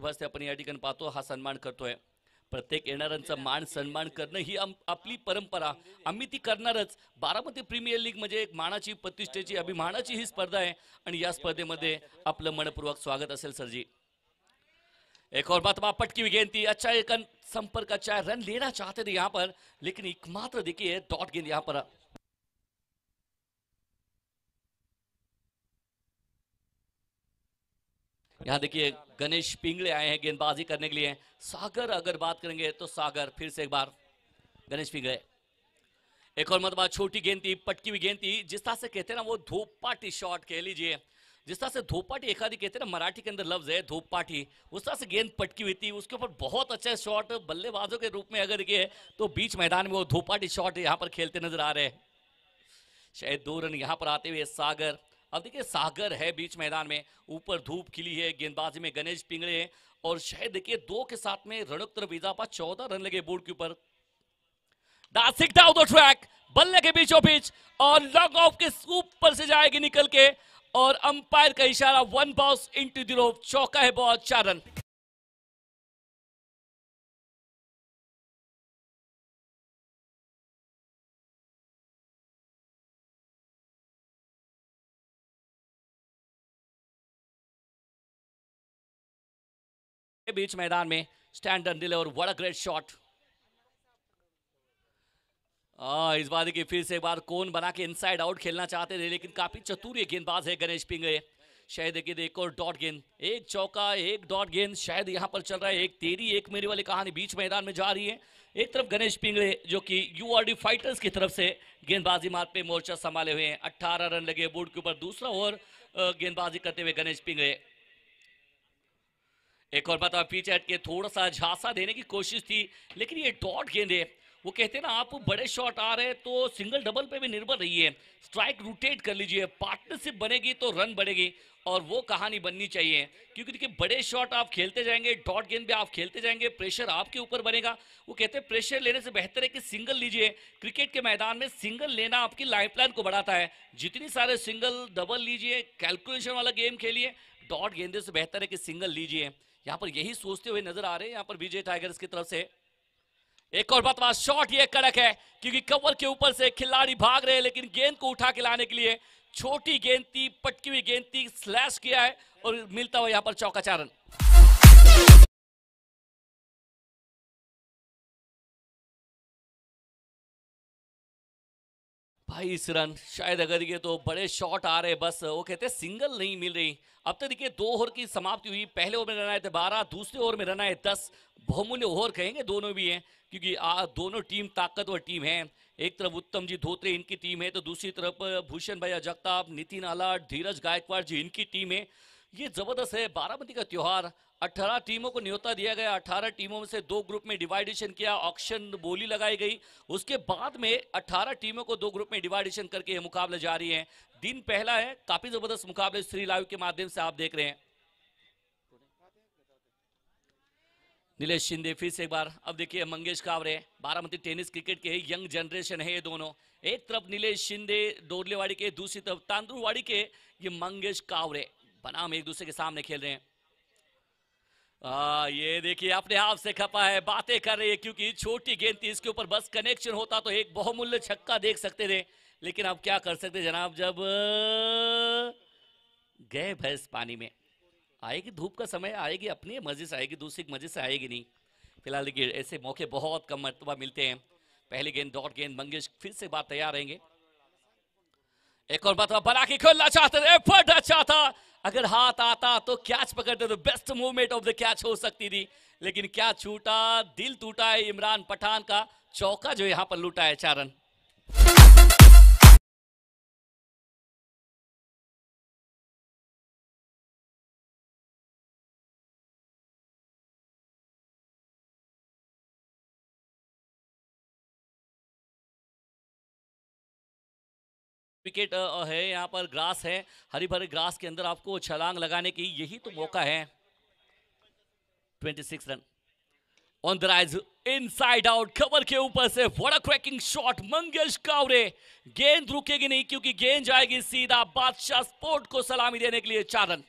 उपस्थित आपण या ठिकाणी पाहतो, हा सन्मान करतोय. प्रत्येक येणाऱ्यांचा मान सन्मान करणं ही आपली परंपरा, आम्ही ती करणारच. बारामती प्रीमियर लीग म्हणजे एक मानाची, प्रतिष्ठेची, अभिमानाची ही स्पर्धा आहे आणि या स्पर्धेमध्ये आपलं मनपूर्वक स्वागत असेल सरजी. एक और बात, पटकी हुई गेंद थी, अच्छा एक संपर्क, अच्छा रन लेना चाहते थे यहां पर, लेकिन एकमात्र देखिए डॉट गेंद यहां पर. यहां देखिए गणेश पिंगले आए हैं गेंदबाजी करने के लिए. सागर अगर बात करेंगे तो सागर फिर से एक बार गणेश पिंगले. एक और मतलब छोटी गेंद थी, पटकी हुई गेंद थी, जिस तरह से कहते हैं ना वो धोपाटी शॉट कह लीजिए, जिस तरह से धोपाटी एकादी कहते हैं ना, मराठी के अंदर लफ्ज है धोपाटी, उस तरह से गेंद पटकी हुई थी. उसके ऊपर बहुत अच्छा शॉट बल्लेबाजों के रूप में अगर देखिए तो बीच मैदान में वो धोपाटी शॉट यहां पर खेलते नजर आ रहे हैं. शायद 2 रन यहां पर आते हुए सागर. अब देखिए सागर है बीच मैदान में, ऊपर धूप खिली है, गेंदबाजी में गणेश पिंगले है और शायद देखिए 2 के साथ में रणुक तरफ इजाफा, 14 रन लगे बोर्ड के ऊपर. दासिक डाउन द ट्रैक, बल्ले के बीचों बीच और लॉन्ग ऑफ के ऊपर से जाएगी निकल के और अंपायर का इशारा, 1 बॉस इनटू द रोप, चौका है बहुत, 4 रन. बीच मैदान में स्टैंडर्ड डिले और व्हाट अ ग्रेट शॉट. इस बार देखिए फिर से एक बार कोन बना के इनसाइड आउट खेलना चाहते थे, लेकिन काफी चतुर गेंदबाज है गणेश पिंगले. शायद देखिए एक और डॉट गेंद, एक चौका एक डॉट गेंद शायद यहां पर चल रहा है. एक तेरी एक मेरी वाली कहानी बीच मैदान में जा रही है. एक तरफ गणेश पिंगले जो कि यूआरडी फाइटर्स की तरफ से गेंदबाजी मार्ग पे मोर्चा संभाले हुए हैं. 18 रन लगे बोर्ड के ऊपर. दूसरा ओवर गेंदबाजी करते हुए गणेश पिंगले. एक और बात, पीछे हट के थोड़ा सा झांसा देने की कोशिश थी, लेकिन ये डॉट गेंद है. वो कहते हैं ना, आप बड़े शॉट आ रहे हैं तो सिंगल डबल पे भी निर्भर रहिए, स्ट्राइक रोटेट कर लीजिए, पार्टनरशिप बनेगी तो रन बढ़ेगी और वो कहानी बननी चाहिए. क्योंकि देखिए बड़े शॉट आप खेलते जाएंगे, डॉट गेंद भी आप खेलते जाएंगे, प्रेशर आपके ऊपर बनेगा. वो कहते हैं प्रेशर लेने से बेहतर है कि सिंगल लीजिए. क्रिकेट के मैदान में सिंगल लेना आपकी लाइफलाइन को बढ़ाता है. जितनी सारे सिंगल डबल लीजिए, कैलकुलेशन वाला गेम खेलिए, डॉट गेंदे से बेहतर है कि सिंगल लीजिए. यहां पर यही सोचते हुए नजर आ रहे हैं यहां पर विजय टाइगर्स की तरफ से. एक और बात, शॉट ये कड़क है क्योंकि कवर के ऊपर से खिलाड़ी भाग रहे हैं, लेकिन गेंद को उठा के लाने के लिए छोटी गेंद थी, पटकी हुई गेंद थी, स्लैश किया है और मिलता हुआ यहां पर चौका, 4 रन. भाई इस रन शायद अगर ये तो बड़े शॉट आ रहे, बस वो कहते हैं सिंगल नहीं मिल रही. अब तक देखिए 2 ओवर की समाप्ति हुई. पहले ओवर में रन आए थे 12, दूसरे ओवर में रन आए 10. बहुमूल्य ओवर कहेंगे दोनों भी हैं क्योंकि दोनों टीम ताकतवर टीम है. एक तरफ उत्तम जी धोत्रे इनकी टीम है, तो दूसरी तरफ भूषण भैया जगताप, नितिन आलाट, धीरज गायकवाड़ जी इनकी टीम है. ये जबरदस्त है बारामती का त्योहार. 18 टीमों को न्योता दिया गया, 18 टीमों में से 2 ग्रुप में डिवाइडेशन किया, ऑक्शन बोली लगाई गई. उसके बाद में 18 टीमों को 2 ग्रुप में डिवाइडेशन करके ये मुकाबले जारी हैं. दिन पहला है, काफी जबरदस्त मुकाबले श्री लाइव के माध्यम से आप देख रहे हैं. नीलेश शिंदे फिर से एक बार. अब देखिए मंगेश कावरे, बारामती टेनिस क्रिकेट के यंग जनरेशन है ये दोनों. एक तरफ नीलेश शिंदे डोरलेवाड़ी के, दूसरी तरफ तांदुरवाड़ी के ये मंगेश कावरे, बनाम एक दूसरे के सामने खेल रहे हैं. ये देखिए अपने आप से खपा है, बातें कर रही है क्योंकि छोटी गेंद थी, इसके ऊपर बस कनेक्शन होता तो एक बहुमूल्य छक्का देख सकते थे, लेकिन अब क्या कर सकते जनाब, जब गए भैंस पानी में. आएगी धूप का समय, आएगी अपनी मर्जी से आएगी, दूसरी मर्जी से आएगी नहीं. फिलहाल देखिए ऐसे मौके बहुत कम मर्तबा मिलते हैं. पहली गेंद डॉट गेंद, मंगेश फिर से बात तैयार रहेंगे. एक और बात, बना के खोलना चाहते थे, एफर्ट अच्छा था, अगर हाथ आता तो कैच पकड़ते तो best movement of the catch हो सकती थी, लेकिन क्या छूटा, दिल टूटा है इमरान पठान का. चौका जो यहां पर लूटा है, 4 रन. विकेट है यहाँ पर, ग्रास है, हरी भरी ग्रास के अंदर आपको छलांग लगाने की यही तो मौका है. 26 run on the rise, inside out, cover के ऊपर से what a cracking shot. Mangesh Kaware, गेंद रुकेगी नहीं क्योंकि गेंद जाएगी सीधा बादशाह स्पोर्ट को सलामी देने के लिए. 4 रन.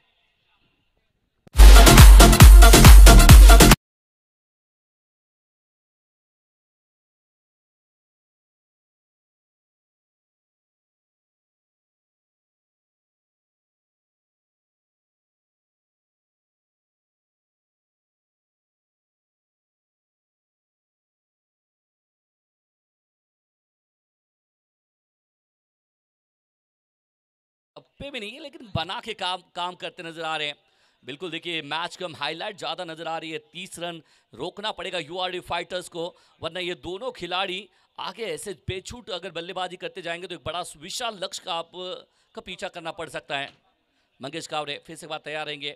पे भी नहीं है, लेकिन बना के काम काम करते नजर आ रहे हैं। बिल्कुल देखिए मैच का हाईलाइट ज्यादा नजर आ रही है। 30 रन रोकना पड़ेगा यूआरडी फाइटर्स को, वरना ये दोनों खिलाड़ी आगे ऐसे बेछूट अगर बल्लेबाजी करते जाएंगे तो एक बड़ा विशाल लक्ष्य का आप का पीछा करना पड़ सकता है। मंगेश कावरे फिर से बात तैयार रहेंगे।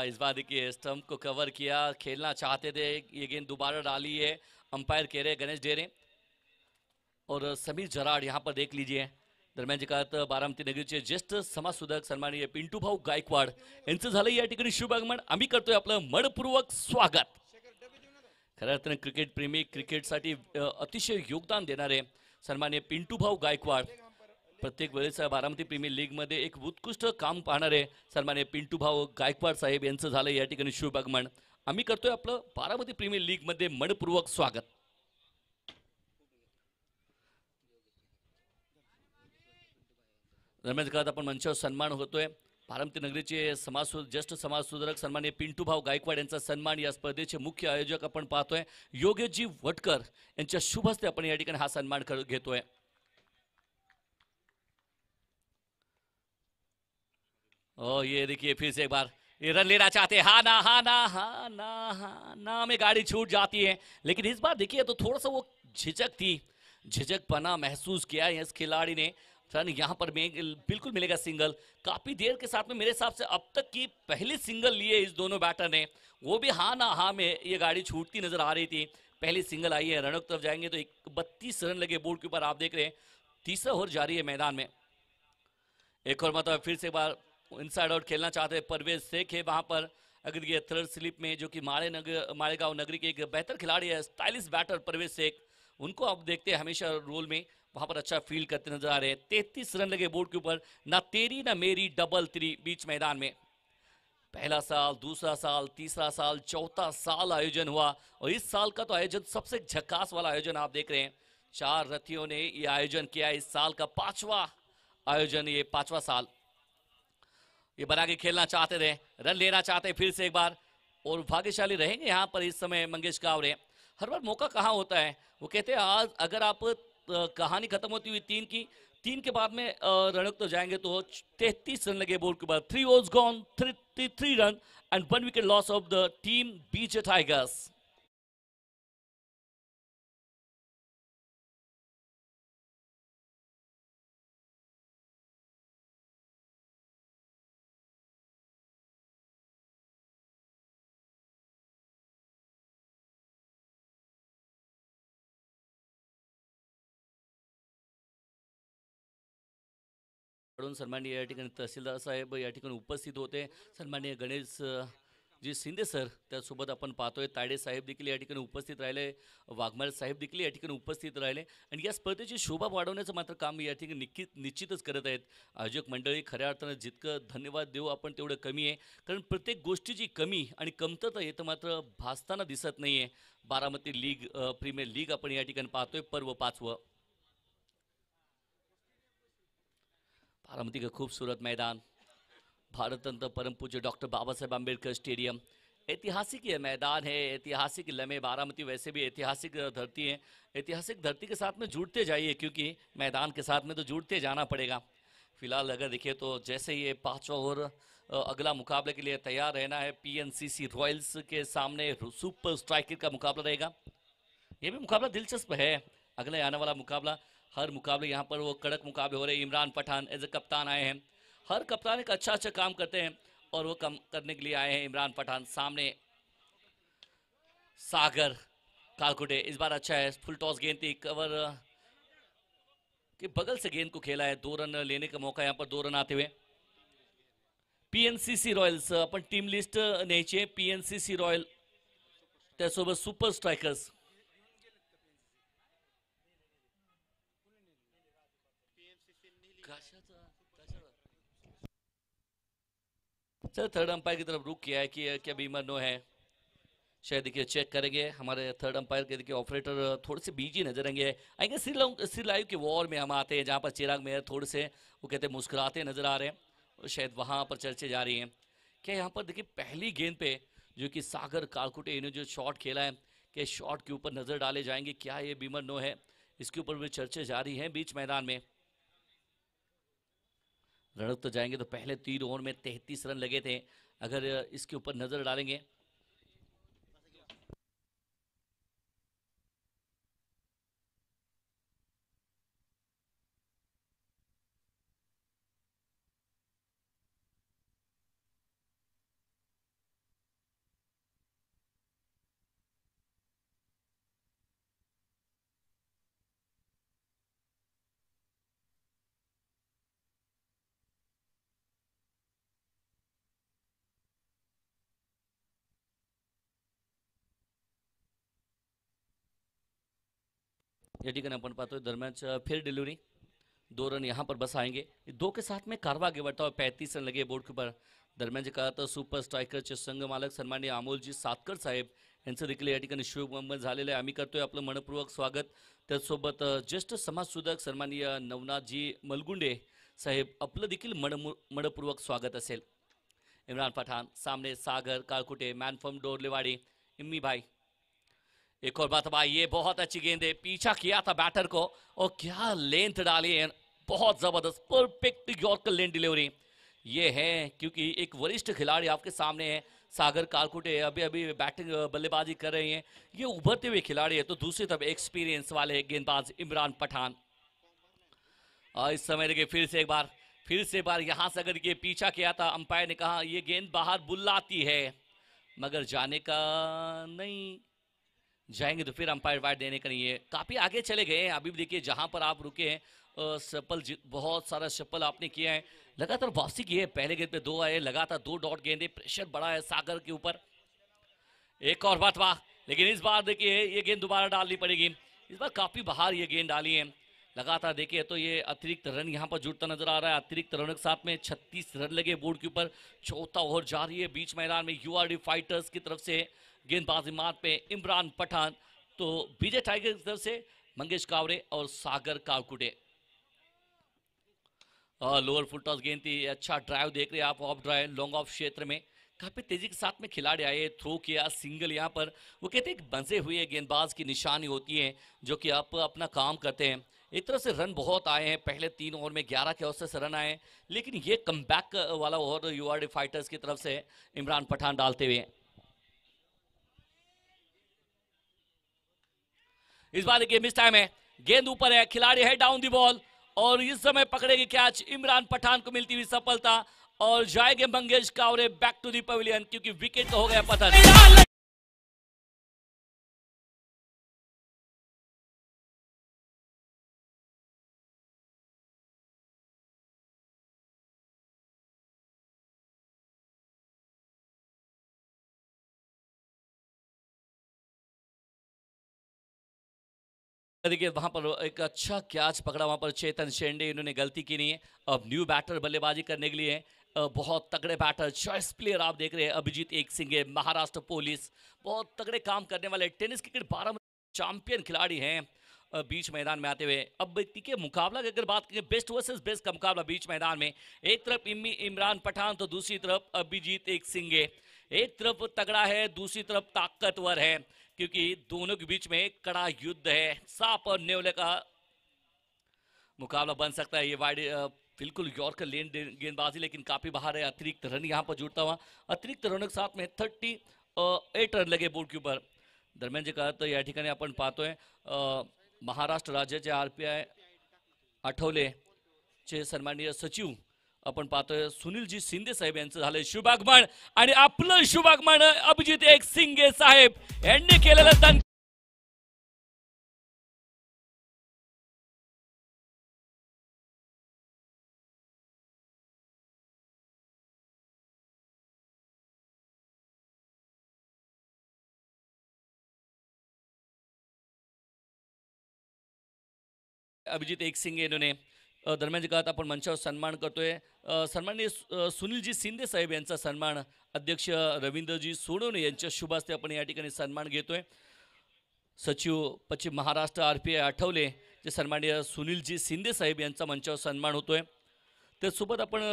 इस बार देखिए स्टंप को कवर किया, खेलना चाहते थे, ये गेंद दोबारा डाली है। अंपायर कह रहे गणेश डेरे और समीर जराड यहाँ पर देख लीजिए। दरम्यान जे काळात बारामती नगरीचे ज्येष्ठ समाजसुधारक सन्माननीय पिंटू भाऊ गायकवाड यांचं झालं या ठिकाणी शुभागमन। आम्ही करतोय आपलं मनपूर्वक स्वागत। खऱ्या अर्थाने क्रिकेट प्रेमी, क्रिकेटसाठी अतिशय योगदान देणारे सन्माननीय पिंटू भाऊ गायकवाड, प्रत्येक वेळेस बारामती प्रीमियर लीग मध्ये एक उत्कृष्ट काम पाहणारे सन्माननीय पिंटू भाऊ गायकवाड साहेब यांचं झालं या ठिकाणी शुभागमन। आम्ही करतोय आपलं बारामती प्रीमियर लीग मध्ये मनपूर्वक स्वागत। दरम्यान काळात आपण मंचावर सन्मान होतोय बारामती नगरीचे ज्येष्ठ समाजसुधारक सन्माननीय पिंटू भाऊ गायकवाड यांचा सन्मान। या स्पर्धेचे मुख्य आयोजक आपण पाहतोय योगेशजी वटकर यांच्या शुभ हस्ते आपण या ठिकाणी हा सन्मान घेतोय। ये देखिए फिर से एक बार ये रन लेना चाहते हैं, हा ना हा ना हा ना हा ना में गाड़ी छूट जाती है। लेकिन इस बार देखिए तो थोड़ा सा वो झिझक थी, झिझकपना महसूस किया इस खिलाड़ी ने। रन यहाँ पर बिल्कुल मिलेगा सिंगल। काफी देर के साथ में मेरे हिसाब से अब तक की पहली सिंगल लिए इस दोनों बैटर ने, वो भी हा ना हा में ये गाड़ी छूटती नजर आ रही थी। पहली सिंगल आई है। रनों की तरफ जाएंगे तो 32 रन लगे बोर्ड के ऊपर, आप देख रहे हैं। तीसरा ओवर जारी है मैदान में। एक और मतलब फिर से एक बार इनसाइड आउट खेलना चाहते हैं परवेज शेख है वहां पर। अगर ये थर्ड स्लिप में जो कि मालेगांव नगरी के एक बेहतर खिलाड़ी है, स्टाइलिश बैटर परवेज शेख, उनको आप देखते हैं हमेशा रोल में वहां पर अच्छा फील्ड करते नजर आ रहे हैं। 33 रन लगे बोर्ड के ऊपर, ना तेरी ना मेरी डबल 3 बीच मैदान में। पहला साल, दूसरा साल, तीसरा साल, चौथा साल आयोजन हुआ और इस साल का तो आयोजन सबसे झकास वाला आयोजन आप देख रहे हैं। 4 रथियों ने यह आयोजन किया। इस साल का 5वां आयोजन, ये 5वां साल। ये बना के खेलना चाहते थे, रन लेना चाहते फिर से एक बार और भाग्यशाली रहेंगे यहाँ पर इस समय मंगेश कावरे। हर बार मौका कहाँ होता है, वो कहते हैं आज अगर आप कहानी खत्म होती हुई 3 के बाद में रनक तो जाएंगे तो 33 रन लगे बोर्ड के बाद। 3 overs gone, 3 run end 1 wicket loss of the team बीजे टाइगर्स। सन्माननीय या ठिकाणी तहसीलदार साहेब या ठिकाणी उपस्थित होते। सन्माननीय गणेश जी शिंदे सर त्यासोबत आपण पाहतोय। तायडे साहेब देखील या ठिकाणी उपस्थित राहिले, वाघमारे साहेब देखील या ठिकाणी उपस्थित राहिले आणि या स्पर्धेची शोभा वाढवण्याचं मात्र काम या ठिकाणी निश्चितच करत आहेत आयोजक मंडळी। खऱ्या अर्थानं जितकं धन्यवाद देऊ आपण तेवढं कमी आहे, कारण प्रत्येक गोष्टीची कमी आणि कमतरता येतं मात्र भासताना दिसत नाही आहे। बारामती लीग प्रीमियर लीग आपण या ठिकाणी पाहतोय, पर्व 5वं। बारामती का खूबसूरत मैदान, भारत रत्न परम पूज्य डॉक्टर बाबा साहेब आम्बेडकर स्टेडियम। ऐतिहासिक ये मैदान है, ऐतिहासिक लम्हे। बारामती वैसे भी ऐतिहासिक धरती है। ऐतिहासिक धरती के साथ में जुड़ते जाइए, क्योंकि मैदान के साथ में तो जुड़ते जाना पड़ेगा। फिलहाल अगर देखिए तो जैसे ये 5वां ओवर अगला मुकाबले के लिए तैयार रहना है। पीएनसीसी रॉयल्स के सामने सुपर स्ट्राइकर का मुकाबला रहेगा। ये भी मुकाबला दिलचस्प है, अगले आने वाला मुकाबला। हर मुकाबले यहाँ पर वो कड़क मुकाबले हो रहे हैं। इमरान पठान एज ए कप्तान आए हैं। हर कप्तान एक अच्छा काम करते हैं और वो कम करने के लिए आए हैं इमरान पठान। सामने सागर कालकुटे, इस बार अच्छा है। फुल टॉस गेंद थी, कवर के बगल से गेंद को खेला है। 2 रन लेने का मौका, यहाँ पर 2 रन आते हुए। पीएनसीसी रॉयल्स अपन टीम लिस्ट न्यायची आहे। पीएनसीसी रॉयल त्यासोबत super strikers. Sir third umpire की तरफ रुक किया है कि क्या बीमर नो है, शायद देखिए चेक करेंगे। हमारे थर्ड अंपायर के देखिए ऑपरेटर थोड़े से बिजी नजर आएंगे। श्री लाइव के वॉर में हम आते हैं, जहाँ पर चिराग मेहर थोड़े से वो कहते हैं मुस्कुराते नजर आ रहे हैं, और शायद वहाँ पर चर्चे जा रही हैं। क्या यहाँ पर देखिए पहली गेंद पे जो कि सागर कालकुटे इन्होंने जो शॉट खेला है, क्या शॉट के ऊपर नजर डाले जाएंगे, क्या ये बीमर नो है, इसके ऊपर भी चर्चे जारी हैं बीच मैदान में। रनअप तो जाएंगे, तो पहले 3 ओवर में 33 रन लगे थे। अगर इसके ऊपर नजर डालेंगे या ठिकाणी आपण पाहतोय दरम्यानच्या फिर डिलिव्हरी 2 रन यहाँ पर बस आएंगे। 2 के साथ में कारवा आगे बढ़ता हुआ 35 रन लगे बोर्ड के ऊपर। दरम्यान जे कहा तर सुपर स्ट्रायकरचे संघ मालक सन्माननीय अमोलजी सातकर साहेब यांचं देखील या ठिकाणी शुभमंगल झालेलं आहे। आम्ही करतोय आपलं मनपूर्वक स्वागत। त्याचसोबत ज्येष्ठ समाजसुधारक सन्माननीय नवनाथजी मलगुंडे साहेब आपलं देखील मनपूर्वक स्वागत असेल। इमरान पठान सामने, सागर कालकुटे, मैन फ्रॉम डोरलेवाड़ी इम्मी भाई। एक और बात भाई, ये बहुत अच्छी गेंद है, पीछा किया था बैटर को और क्या लेंथ डाली है, बहुत जबरदस्त परफेक्ट यॉर्कर लेंथ डिलीवरी ये है। क्योंकि एक वरिष्ठ खिलाड़ी आपके सामने है, सागर कालकुटे अभी अभी बैटिंग बल्लेबाजी कर रहे हैं, ये उभरते हुए खिलाड़ी है। तो दूसरी तरफ एक्सपीरियंस वाले गेंदबाज इमरान पठान। और इस समय देखिए फिर से एक बार यहां से अगर ये पीछा किया था, अंपायर ने कहा ये गेंद बाहर बुलाती है, मगर जाने का नहीं, जाएंगे तो फिर अंपायर वाइड देने का नहीं है। काफी आगे चले गए हैं। अभी भी देखिए जहां पर आप रुके हैं, सफल बहुत सारा सफल आपने किया है, लगातार वापसी की है। पहले गेंद पे 2 आए, लगातार 2 डॉट गेंदे, प्रेशर बड़ा है सागर के ऊपर। एक और बात वाह, लेकिन इस बार देखिए ये गेंद दोबारा डालनी पड़ेगी। इस बार काफी बाहर ये गेंद डाली है लगातार। देखिए तो ये अतिरिक्त रन यहाँ पर जुड़ता नजर आ रहा है। अतिरिक्त रन के साथ में 36 रन लगे बोर्ड के ऊपर। चौथा ओवर जारी है बीच मैदान में यूआरडी फाइटर्स की तरफ से गेंदबाजी मार्ग पे इमरान पठान, तो विजय टाइगर की तरफ से मंगेश कावरे और सागर कालकुटे। लोअर फुल टॉस गेंद थी, अच्छा ड्राइव देख रहे हैं आप, ऑफ ड्राइव लॉन्ग ऑफ क्षेत्र में काफी तेजी के साथ में खिलाड़ी आए, थ्रो किया सिंगल। यहाँ पर वो कहते हैं बंजे हुए गेंदबाज की निशानी होती है, जो कि आप अपना काम करते हैं। एक तरफ से रन बहुत आए हैं, पहले 3 ओवर में 11 के औसत से रन आए, लेकिन ये कमबैक वाला ओवर यूआरडी फाइटर्स की तरफ से इमरान पठान डालते हुए। इस बार देखिए मिस टाइम है, गेंद ऊपर है, खिलाड़ी है डाउन दी बॉल और इस समय पकड़ेगी कैच, इमरान पठान को मिलती हुई सफलता और जाएंगे मंगेश कावरे बैक टू दी पवेलियन, क्योंकि विकेट तो हो गया पतन। देखिए वहां पर एक अच्छा कैच पकड़ा वहां पर चेतन शेंडे, इन्होंने गलती की नहीं है। अब न्यू बैटर बल्लेबाजी करने के लिए बहुत तगड़े बैटर चॉइस प्लेयर आप देख रहे हैं, अभिजीत एक सिंह, महाराष्ट्र पुलिस, बहुत तगड़े काम करने वाले टेनिस क्रिकेट 12 चैंपियन खिलाड़ी हैं बीच मैदान में आते हुए। अब के मुकाबला की अगर बात करें, बेस्ट वर्सेस बेस्ट का मुकाबला बीच मैदान में, एक तरफ इमरान पठान तो दूसरी तरफ अभिजीत एक सिंह। एक तरफ तगड़ा है, दूसरी तरफ ताकतवर है, क्योंकि दोनों के बीच में कड़ा युद्ध है, सांप और नेवले का मुकाबला बन सकता है। ये वाइड बिल्कुल यॉर्कर लेन गेंदबाजी, लेकिन काफी बाहर है। अतिरिक्त रन यहाँ पर जुड़ता हुआ, अतिरिक्त रनों के साथ में 38 रन लगे बोर्ड के ऊपर। दरम्यान जे का तर या ठिकाणी आपण पाहतोय महाराष्ट्र राज्याचे आरपीआय आठवले चे सन्माननीय सचिव आपण पाहतोय सुनीलजी शिंदे साहेब यांचं झालंय शुभागमन, आणि आपलं शुभागमन अभिजित एक सिंगे साहेब यांनी केलेलं दान। अभिजित एक सिंग इन्होंने दरम्यान काळात आपण मंचावर सन्मान करतोय सन्माननीय सुनीलजी शिंदे साहेब यांचा सन्मान अध्यक्ष रवींद्रजी सोनवणे यांच्या शुभ हस्ते आपण या ठिकाणी सन्मान घेतोय। सचिव पश्चिम महाराष्ट्र आरपीआय आठवले जे सन्माननीय सुनीलजी शिंदे साहेब यांचा मंचावर सन्मान होतोय। त्यासोबत आपण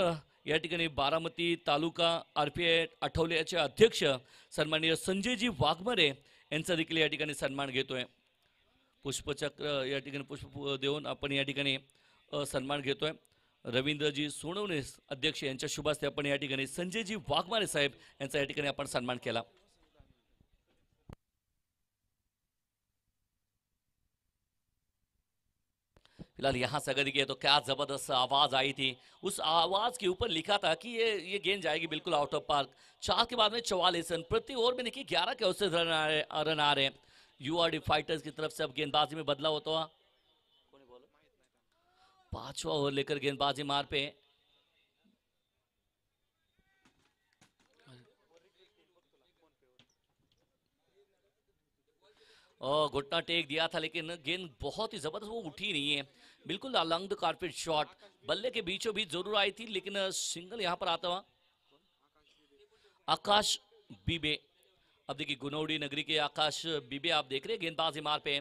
या ठिकाणी बारामती तालुका आरपीआय आठवलेचे अध्यक्ष सन्माननीय संजयजी वाघमरे यांचा देखील या ठिकाणी सन्मान घेतोय। पुष्पचक्र या ठिकाणी पुष्प देऊन आपण या ठिकाणी सन्मान घेतोय। रवींद्रजी सोनवणे अध्यक्ष यांच्या शुभ हस्ते आपण या ठिकाणी संजयजी वाघमारे साहेब यांचा या ठिकाणी आपण सन्मान केला। फिलहाल यहाँ से अगर देखिए तो क्या जबरदस्त आवाज आई थी, उस आवाज के ऊपर लिखा था कि ये गेंद जाएगी बिल्कुल आउट ऑफ पार्क। 4 के बाद में 44 रन प्रति ओवर में, देखिए 11 के औसत रन आ रहे हैं। यूआरडी फाइटर्स की तरफ से अब गेंदबाजी में बदलाव होता हुआ 5वां ओवर लेकर गेंदबाजी मार पे और घुटना टेक दिया था, लेकिन गेंद बहुत ही जबरदस्त, वो उठी नहीं है। बिल्कुल अलॉन्ग द कारपेट शॉट, बल्ले के बीचों बीच जरूर आई थी, लेकिन सिंगल यहां पर आता हुआ आकाश बीबे। अब देखिए गुनौड़ी नगरी के आकाश बीबे आप देख रहे हैं गेंदबाजी मार पे।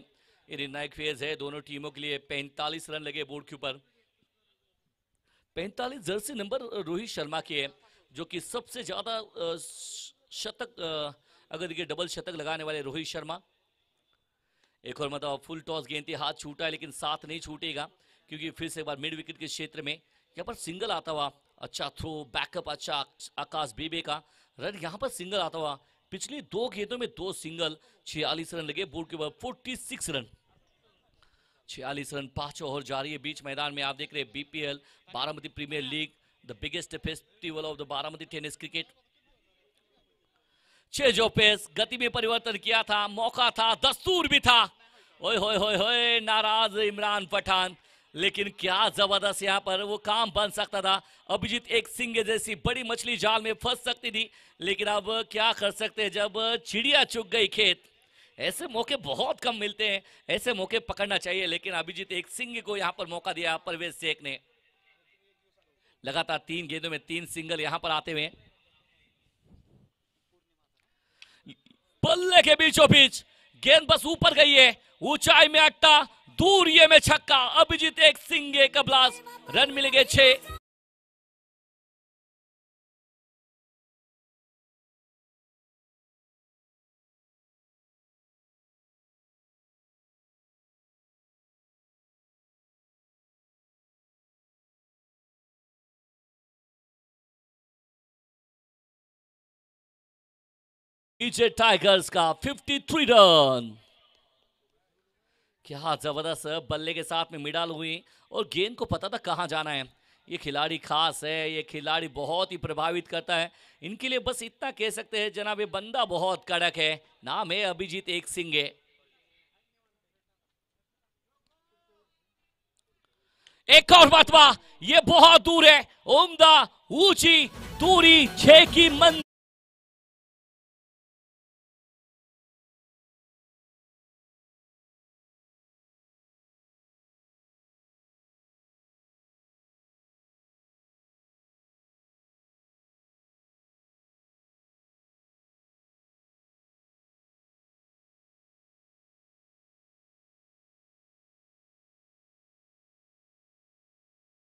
ये निर्णायक फेज है दोनों टीमों के लिए। 45 रन लगे बोर्ड के ऊपर। 45 जर्सी नंबर रोहित शर्मा की है, जो कि सबसे ज्यादा शतक, अगर देखिए डबल शतक लगाने वाले रोहित शर्मा। एक और मतलब फुल टॉस गेंद थी, हाथ छूटा है लेकिन साथ नहीं छूटेगा, क्योंकि फिर से एक बार मिड विकेट के क्षेत्र में यहाँ पर सिंगल आता हुआ। अच्छा थ्रो, बैकअप अच्छा आकाश बीबे का। रन यहाँ पर सिंगल आता हुआ। पिछली 2 गेंदों में 2 सिंगल, 46 रन लगे बोर्ड के ऊपर। 46 रन, 46 रन। 5 ओवर जारी है बीच मैदान में। आप देख रहे हैं BPL Baramati premier league, the biggest festival of the Baramati tennis cricket. चेजो पेस गति में परिवर्तन किया था, मौका था, दस्तूर भी था। ओए होए होए होए, नाराज इमरान पठान, लेकिन क्या जबरदस्त यहाँ पर वो काम बन सकता था। अभिजीत एक सिंह जैसी बड़ी मछली जाल में फंस सकती थी, लेकिन अब क्या कर सकते हैं जब चिड़िया चुग गई खेत। ऐसे मौके बहुत कम मिलते हैं, ऐसे मौके पकड़ना चाहिए, लेकिन अभिजीत एक सिंह को यहाँ पर मौका दिया परवेज शेख ने। लगातार 3 गेंदों में 3 सिंगल यहाँ पर आते हुए। बल्ले के बीचों बीच गेंद बस ऊपर गई है, ऊंचाई में अट्टा, दूर ये में छक्का। अभिजीत एक सिंह का ब्लास्ट, रन मिलेंगे 6। बीजे टाइगर्स का 53 रन। क्या जबरदस्त बल्ले के साथ में मिडाल हुई और गेंद को पता था कहां जाना है। ये खिलाड़ी खास है, ये खिलाड़ी बहुत ही प्रभावित करता है। इनके लिए बस इतना कह सकते हैं जनाब, ये बंदा बहुत कड़क है। नाम है अभिजीत एक सिंह। एक और मतवा, ये बहुत दूर है, उम्दा ऊंची दूरी 6 की मंजिल।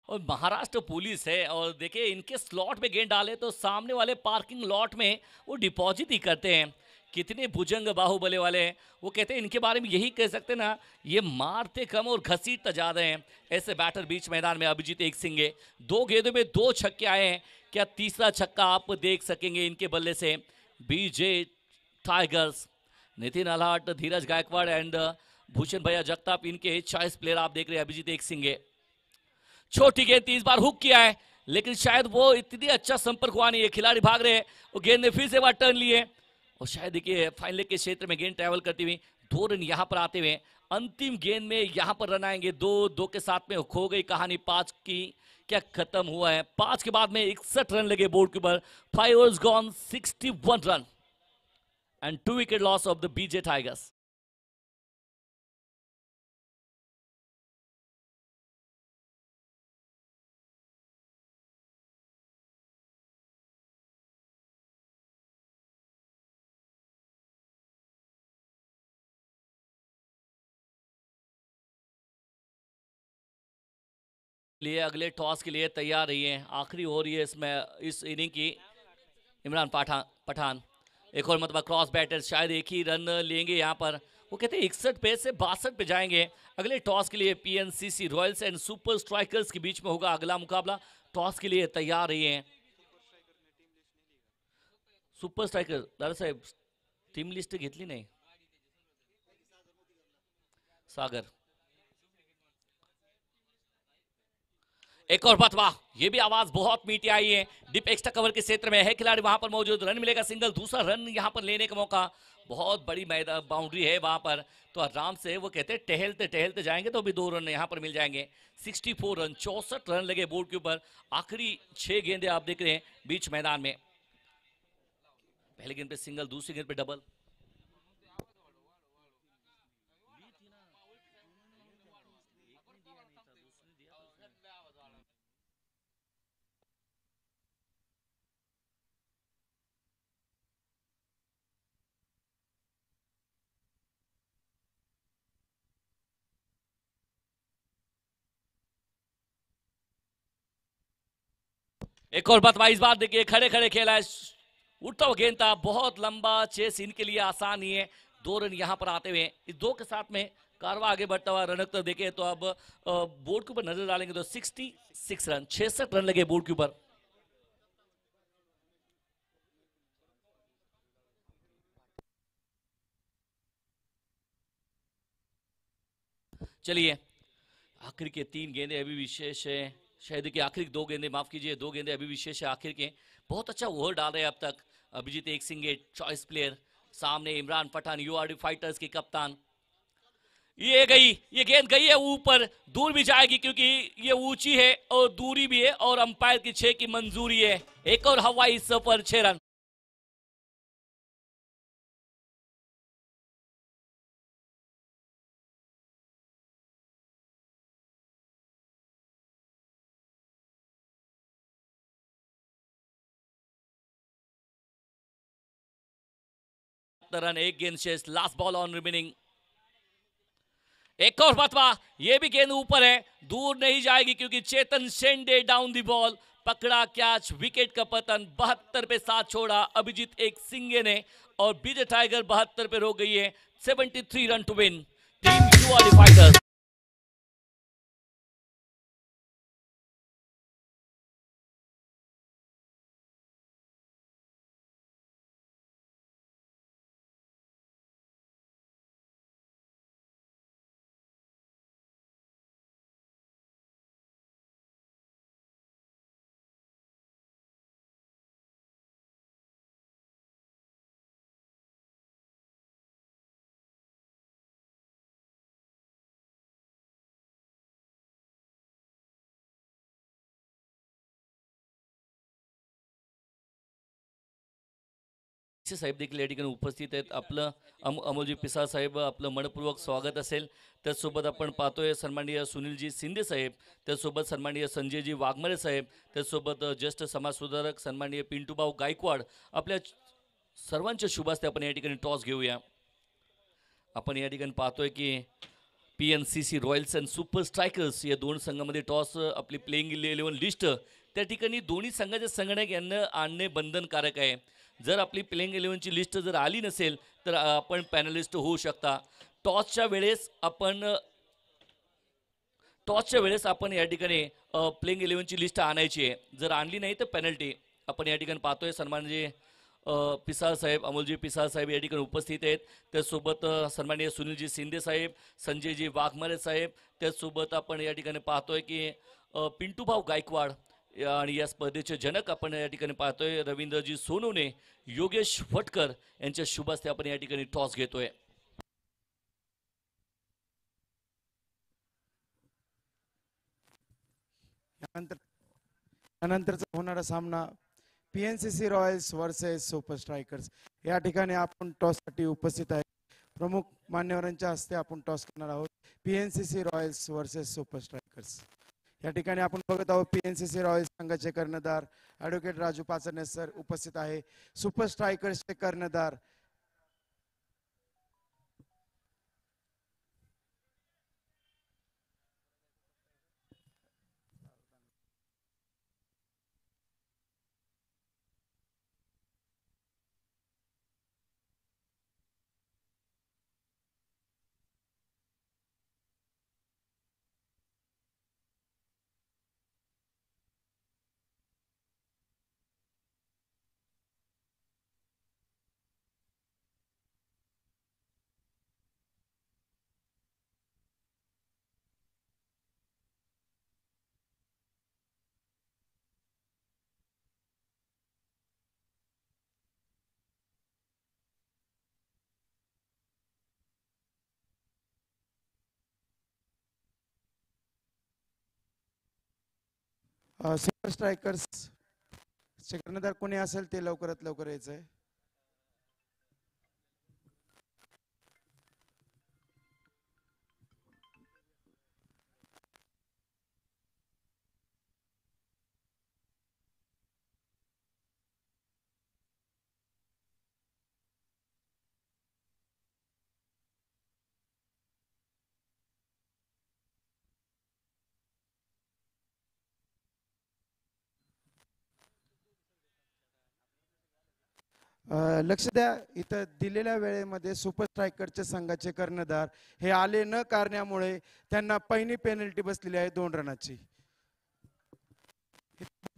और महाराष्ट्र पुलिस है, और देखिए इनके स्लॉट में गेंद डाले तो सामने वाले पार्किंग लॉट में वो डिपॉजिट ही करते हैं। कितने भुजंग बाहुबले वाले हैं। वो कहते हैं इनके बारे में यही कह सकते ना, ये मारते कम और घसीटते ज्यादा हैं। ऐसे बैटर बीच मैदान में अभिजीत एक सिंह। 2 गेंदों में 2 छक्के आए हैं। क्या तीसरा छक्का आप देख सकेंगे इनके बल्ले से? BJ Tigers, Nitin Alat, Dhiraj Gaikwad and Bhushan भैया जगताप, इनके चॉइस प्लेयर आप देख रहे हैं अभिजीत एक सिंह। छोटी गेंद 30 बार हुक किया है, लेकिन शायद वो इतनी अच्छा संपर्क हुआ नहीं है। खिलाड़ी भाग रहे हैं, वो गेंद ने फिर से बार टर्न लिए और शायद देखिए फाइनल के क्षेत्र में गेंद ट्रैवल करती हुई 2 रन यहां पर आते हुए। अंतिम गेंद में यहां पर रन आएंगे 2 के साथ में खो गई कहानी 5 की। क्या खत्म हुआ है? 5 के बाद में 61 रन लगे बोर्ड के ऊपर। 5 overs gone, 61 run end 2 wicket loss of the बीजे टाइगर्स। लिए अगले टॉस के लिए तैयार रही है। आखिरी हो रही है इसमें इस इनिंग की। इमरान पठान, एक और मतलब क्रॉस बैटर, शायद एक ही रन लेंगे यहाँ पर। वो कहते हैं 61 पे से 62 पे जाएंगे। अगले टॉस के लिए पीएनसीसी रॉयल्स एंड सुपर स्ट्राइकर्स के बीच में होगा अगला मुकाबला। टॉस के लिए तैयार रहिए। Super striker Dada Saheb team list घेतली नाही। सागर एक और बात, वाह ये भी आवाज बहुत मीठी आई है। डिप एक्स्ट्रा कवर के क्षेत्र में है खिलाड़ी वहां पर मौजूद, रन मिलेगा सिंगल, दूसरा रन यहां पर लेने का मौका। बहुत बड़ी मैदान बाउंड्री है वहां पर, तो आराम से वो कहते हैं टहलते टहलते जाएंगे तो भी 2 रन यहां पर मिल जाएंगे। 64 रन, 64 रन लगे बोर्ड के ऊपर। आखिरी 6 गेंदे आप देख रहे हैं बीच मैदान में। पहले गेंद पे सिंगल, दूसरी गेंद पे डबल। एक और बात, इस बार देखिए खड़े खड़े खेला है, उठता हुआ गेंद था, बहुत लंबा चेस इनके लिए आसान नहीं है। 2 रन यहां पर आते हुए इस 2 के साथ में कारवा आगे बढ़ता हुआ रनक तो देखे तो अब बोर्ड के ऊपर नजर डालेंगे तो 66 रन, 66 रन लगे बोर्ड के ऊपर। चलिए आखिर के 3 गेंदे अभी विशेष है, शायद कि आखिरी 2 गेंदे, माफ कीजिए 2 गेंदे अभी विशेष है आखिर के। बहुत अच्छा ओवर डाल रहे हैं अब तक अभिजीत एक सिंह, चॉइस प्लेयर। सामने इमरान पठान, यूआरडी फाइटर्स के कप्तान। ये गई, ये गेंद गई है ऊपर, दूर भी जाएगी क्योंकि ये ऊंची है और दूरी भी है और अंपायर की 6 की मंजूरी है। एक और हवाई सफर 6 रन। रन, 1 गेंद शेष, लास्ट बॉल ऑन रिमेनिंग। एक और फतवा, ये भी गेंद ऊपर है, दूर नहीं जाएगी क्योंकि चेतन शेंडे डाउन दी बॉल, पकड़ा कैच, विकेट का पतन। 72 पे साथ छोड़ा अभिजीत एक सिंगे ने और विजय टाइगर 72 पे रोक गई है। 73 run to win, team URD fighters. साहेब देखील या ठिकाणी उपस्थित आहेत। आपलं अमोलजी पिसाळ साहेब आपलं मनपूर्वक स्वागत असेल। त्याचसोबत आपण पाहतोय सन्माननीय सुनीलजी शिंदे साहेब, त्याचसोबत सन्माननीय संजयजी वाघमारे साहेब, त्याचसोबत ज्येष्ठ समाजसुधारक सन्माननीय पिंटूभाऊ गायकवाड, आपल्या सर्वांच्या शुभ हस्ते आपण या ठिकाणी टॉस घेऊया। आपण या ठिकाणी पाहतोय की पीएनसीसी रॉयल्स अँड सुपर स्ट्रायकर्स या 2 संघामध्ये टॉस आपली प्लेइंग 11 लिस्ट त्या ठिकाणी दोन्ही संघाचे संगणक यांना आणणे बंधनकारक आहे। जर आपली प्लेइंग 11ची लिस्ट जर आली नसेल तर आपण पॅनलिस्ट होऊ शकता। टॉसच्या वेळेस आपण या ठिकाणी प्लेइंग 11ची लिस्ट आणायची आहे, जर आणली नाही तर पेनल्टी। आपण या ठिकाणी पाहतोय सन्माननीय पिसाळ साहेब, अमोलजी पिसाळ साहेब या ठिकाणी उपस्थित आहेत। त्याचसोबत सन्माननीय सुनीलजी शिंदे साहेब, संजयजी वाघमारे साहेब, त्याचसोबत आपण या ठिकाणी पाहतोय की पिंटूभाऊ गायकवाड आणि या स्पर्धेचे जनक आपण या ठिकाणी पाहतोय रवींद्रजी सोनवणे, योगेश भटकर यांच्या शुभ हस्ते आपण या ठिकाणी टॉस घेतोय। यानंतरचा होणारा सामना पीएनसीसी रॉयल्स वर्सेस सुपर स्ट्रायकर्स। या ठिकाणी आपण टॉससाठी उपस्थित आहे, प्रमुख मान्यवरांच्या हस्ते आपण टॉस करणार आहोत। पीएनसीसी रॉयल्स वर्सेस सुपर स्ट्रायकर्स या ठिकाणी आपण बघत आहोत पीएनसीसी रॉयल्स संघाचे कर्णधार ॲडव्होकेट राजू पाचरणे सर उपस्थित आहे। सुपर स्ट्रायकर्सचे कर्णधार सुपर स्ट्रायकर्स चे कर्णधार कोणी असेल ते लवकरात लवकर यायचंय. लक्ष द्या, इथं दिलेल्या वेळेमध्ये सुपर स्ट्रायकरच्या संघाचे कर्णधार हे आले न करण्यामुळे त्यांना पहिली पेनल्टी बसलेली आहे 2 रनाची.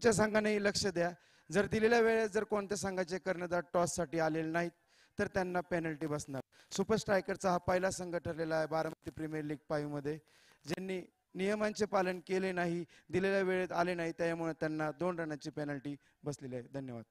च्या संघानेही लक्ष द्या, जर दिलेल्या वेळेत जर कोणत्या संघाचे कर्णधार टॉस साठी आलेले नाहीत तर त्यांना पेनल्टी बसणार. सुपर स्ट्रायकरचा हा पहिला संघ ठरलेला आहे बारामती प्रीमियर लीग 5 मध्ये, ज्यांनी नियमांचे पालन केले नाही, दिलेल्या वेळेत आले नाही, त्यामुळे त्यांना 2 रनाची पेनल्टी बसलेली आहे. धन्यवाद.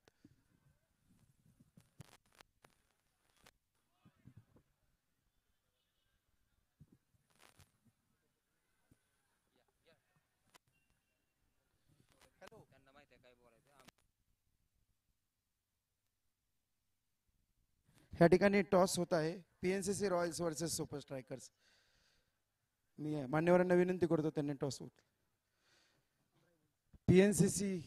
या ठिकाणी टॉस होत आहे PNCC royals versus super strikers. मी मान्यवरांना विनंती करतो त्यांनी टॉस होत. PNCC